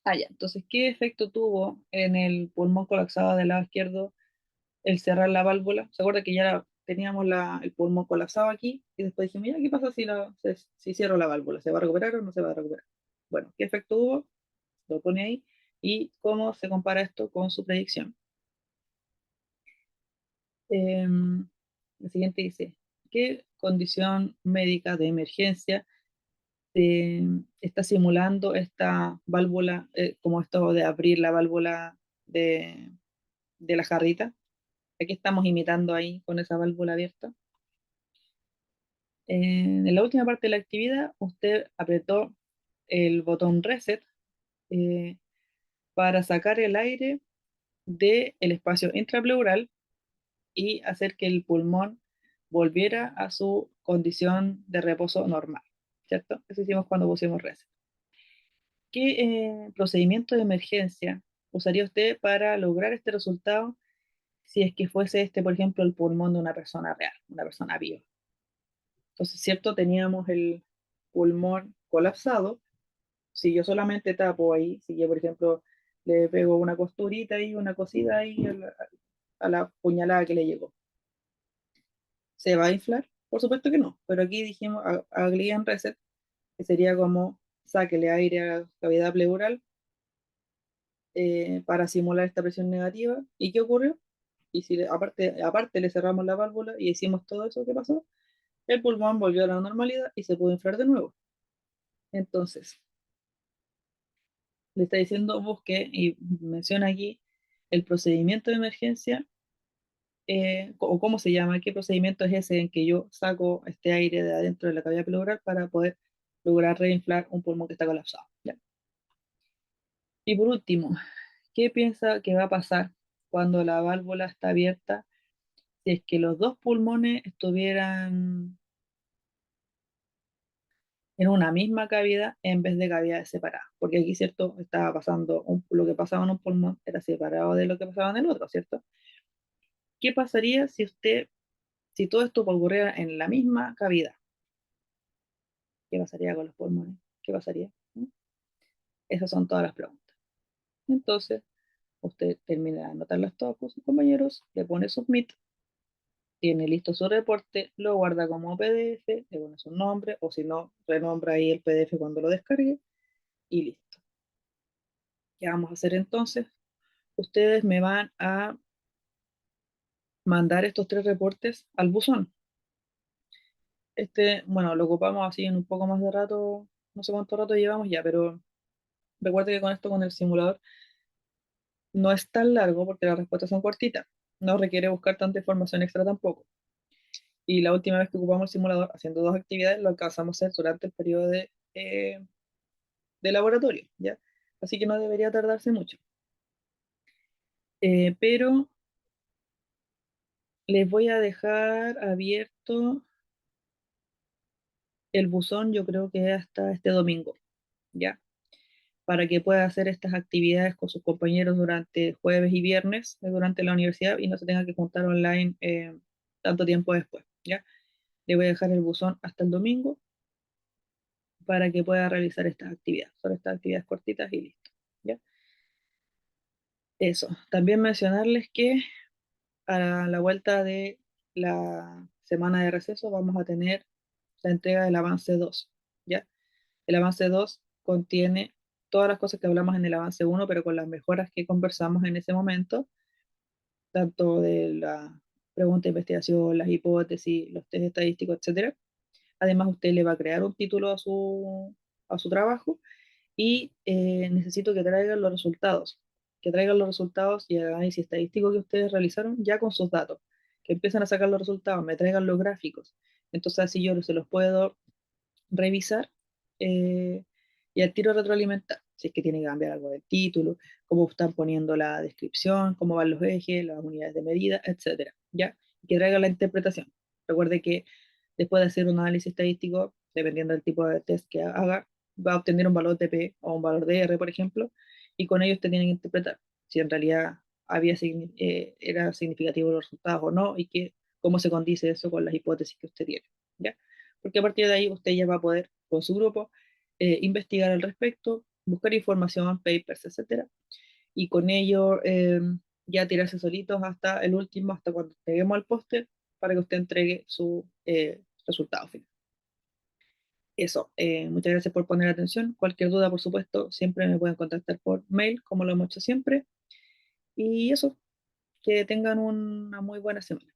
ya. Entonces, ¿qué efecto tuvo en el pulmón colapsado del lado izquierdo el cerrar la válvula? ¿Se acuerda que ya teníamos el pulmón colapsado aquí y después dijimos, ya, ¿qué pasa si cierro la válvula? ¿Se va a recuperar o no se va a recuperar? Bueno, ¿qué efecto hubo? Lo pone ahí. ¿Y cómo se compara esto con su predicción? El siguiente dice, ¿qué condición médica de emergencia está simulando esta válvula, como esto de abrir la válvula de, de la jarrita? Aquí estamos imitando ahí con esa válvula abierta. En la última parte de la actividad, usted apretó el botón reset eh, para sacar el aire del espacio intrapleural y hacer que el pulmón volviera a su condición de reposo normal, ¿cierto? Eso hicimos cuando pusimos reset. ¿Qué procedimiento de emergencia usaría usted para lograr este resultado si es que fuese este, por ejemplo, el pulmón de una persona real, una persona viva? Entonces, ¿cierto? Teníamos el pulmón colapsado. Si yo solamente tapo ahí, si yo, por ejemplo, le pego una costurita y una cosida ahí a la puñalada que le llegó, ¿se va a inflar? Por supuesto que no, pero aquí dijimos, haga en reset, que sería como sáquele aire a la cavidad pleural para simular esta presión negativa. ¿Y qué ocurrió? Y si aparte le cerramos la válvula y hicimos todo eso, ¿qué pasó? El pulmón volvió a la normalidad y se pudo inflar de nuevo. Entonces, le está diciendo busque y menciona aquí el procedimiento de emergencia o cómo se llama, qué procedimiento es ese en que yo saco este aire de adentro de la cavidad pleural para poder lograr reinflar un pulmón que está colapsado. ¿Ya? Y por último, ¿qué piensa que va a pasar cuando la válvula está abierta si es que los dos pulmones estuvieran en una misma cavidad en vez de cavidades separadas? Porque aquí, ¿cierto? Estaba pasando, lo que pasaba en un pulmón era separado de lo que pasaba en el otro, ¿cierto? ¿Qué pasaría si todo esto ocurriera en la misma cavidad? ¿Qué pasaría con los pulmones? ¿Qué pasaría? ¿Mm? Esas son todas las preguntas. Entonces, usted termina de anotarlas todas con sus compañeros, le pone submit, tiene listo su reporte, lo guarda como PDF, le pone su nombre, o si no, renombra ahí el PDF cuando lo descargue, y listo. ¿Qué vamos a hacer entonces? Ustedes me van a mandar estos tres reportes al buzón. Bueno, lo ocupamos así en un poco más de rato, no sé cuánto rato llevamos ya, pero recuerde que con esto, con el simulador, no es tan largo porque las respuestas son cortitas. No requiere buscar tanta información extra tampoco. Y la última vez que ocupamos el simulador haciendo dos actividades lo alcanzamos a hacer durante el periodo de laboratorio, ¿ya? Así que no debería tardarse mucho. Pero les voy a dejar abierto el buzón, yo creo que hasta este domingo, ¿ya? Para que pueda hacer estas actividades con sus compañeros durante jueves y viernes durante la universidad y no se tenga que juntar online tanto tiempo después, ¿ya? Le voy a dejar el buzón hasta el domingo para que pueda realizar estas actividades. Son estas actividades cortitas y listo, ¿ya? Eso. También mencionarles que a la vuelta de la semana de receso vamos a tener la entrega del avance 2, ¿ya? El avance 2 contiene todas las cosas que hablamos en el avance 1, pero con las mejoras que conversamos en ese momento, tanto de la pregunta de investigación, las hipótesis, los test estadísticos, etcétera. Además, usted le va a crear un título a su trabajo y necesito que traigan los resultados. que traigan los resultados y el análisis estadístico que ustedes realizaron ya con sus datos, que empiezan a sacar los resultados, me traigan los gráficos. Entonces así yo se los puedo revisar eh, y al tiro retroalimentar. Si es que tiene que cambiar algo del título, cómo están poniendo la descripción, cómo van los ejes, las unidades de medida, etcétera. ¿Ya? Y que traiga la interpretación. Recuerde que después de hacer un análisis estadístico, dependiendo del tipo de test que haga, va a obtener un valor de P o un valor de R, por ejemplo, y con ello usted tiene que interpretar si en realidad era significativo los resultados o no, y cómo se condice eso con las hipótesis que usted tiene. ¿Ya? Porque a partir de ahí usted ya va a poder, con su grupo, investigar al respecto, buscar información, papers, etcétera, y con ello ya tirarse solitos hasta el último, hasta cuando lleguemos al póster, para que usted entregue su resultado final. Eso, muchas gracias por poner atención. Cualquier duda, por supuesto, siempre me pueden contactar por mail, como lo hemos hecho siempre. Y eso, que tengan una muy buena semana.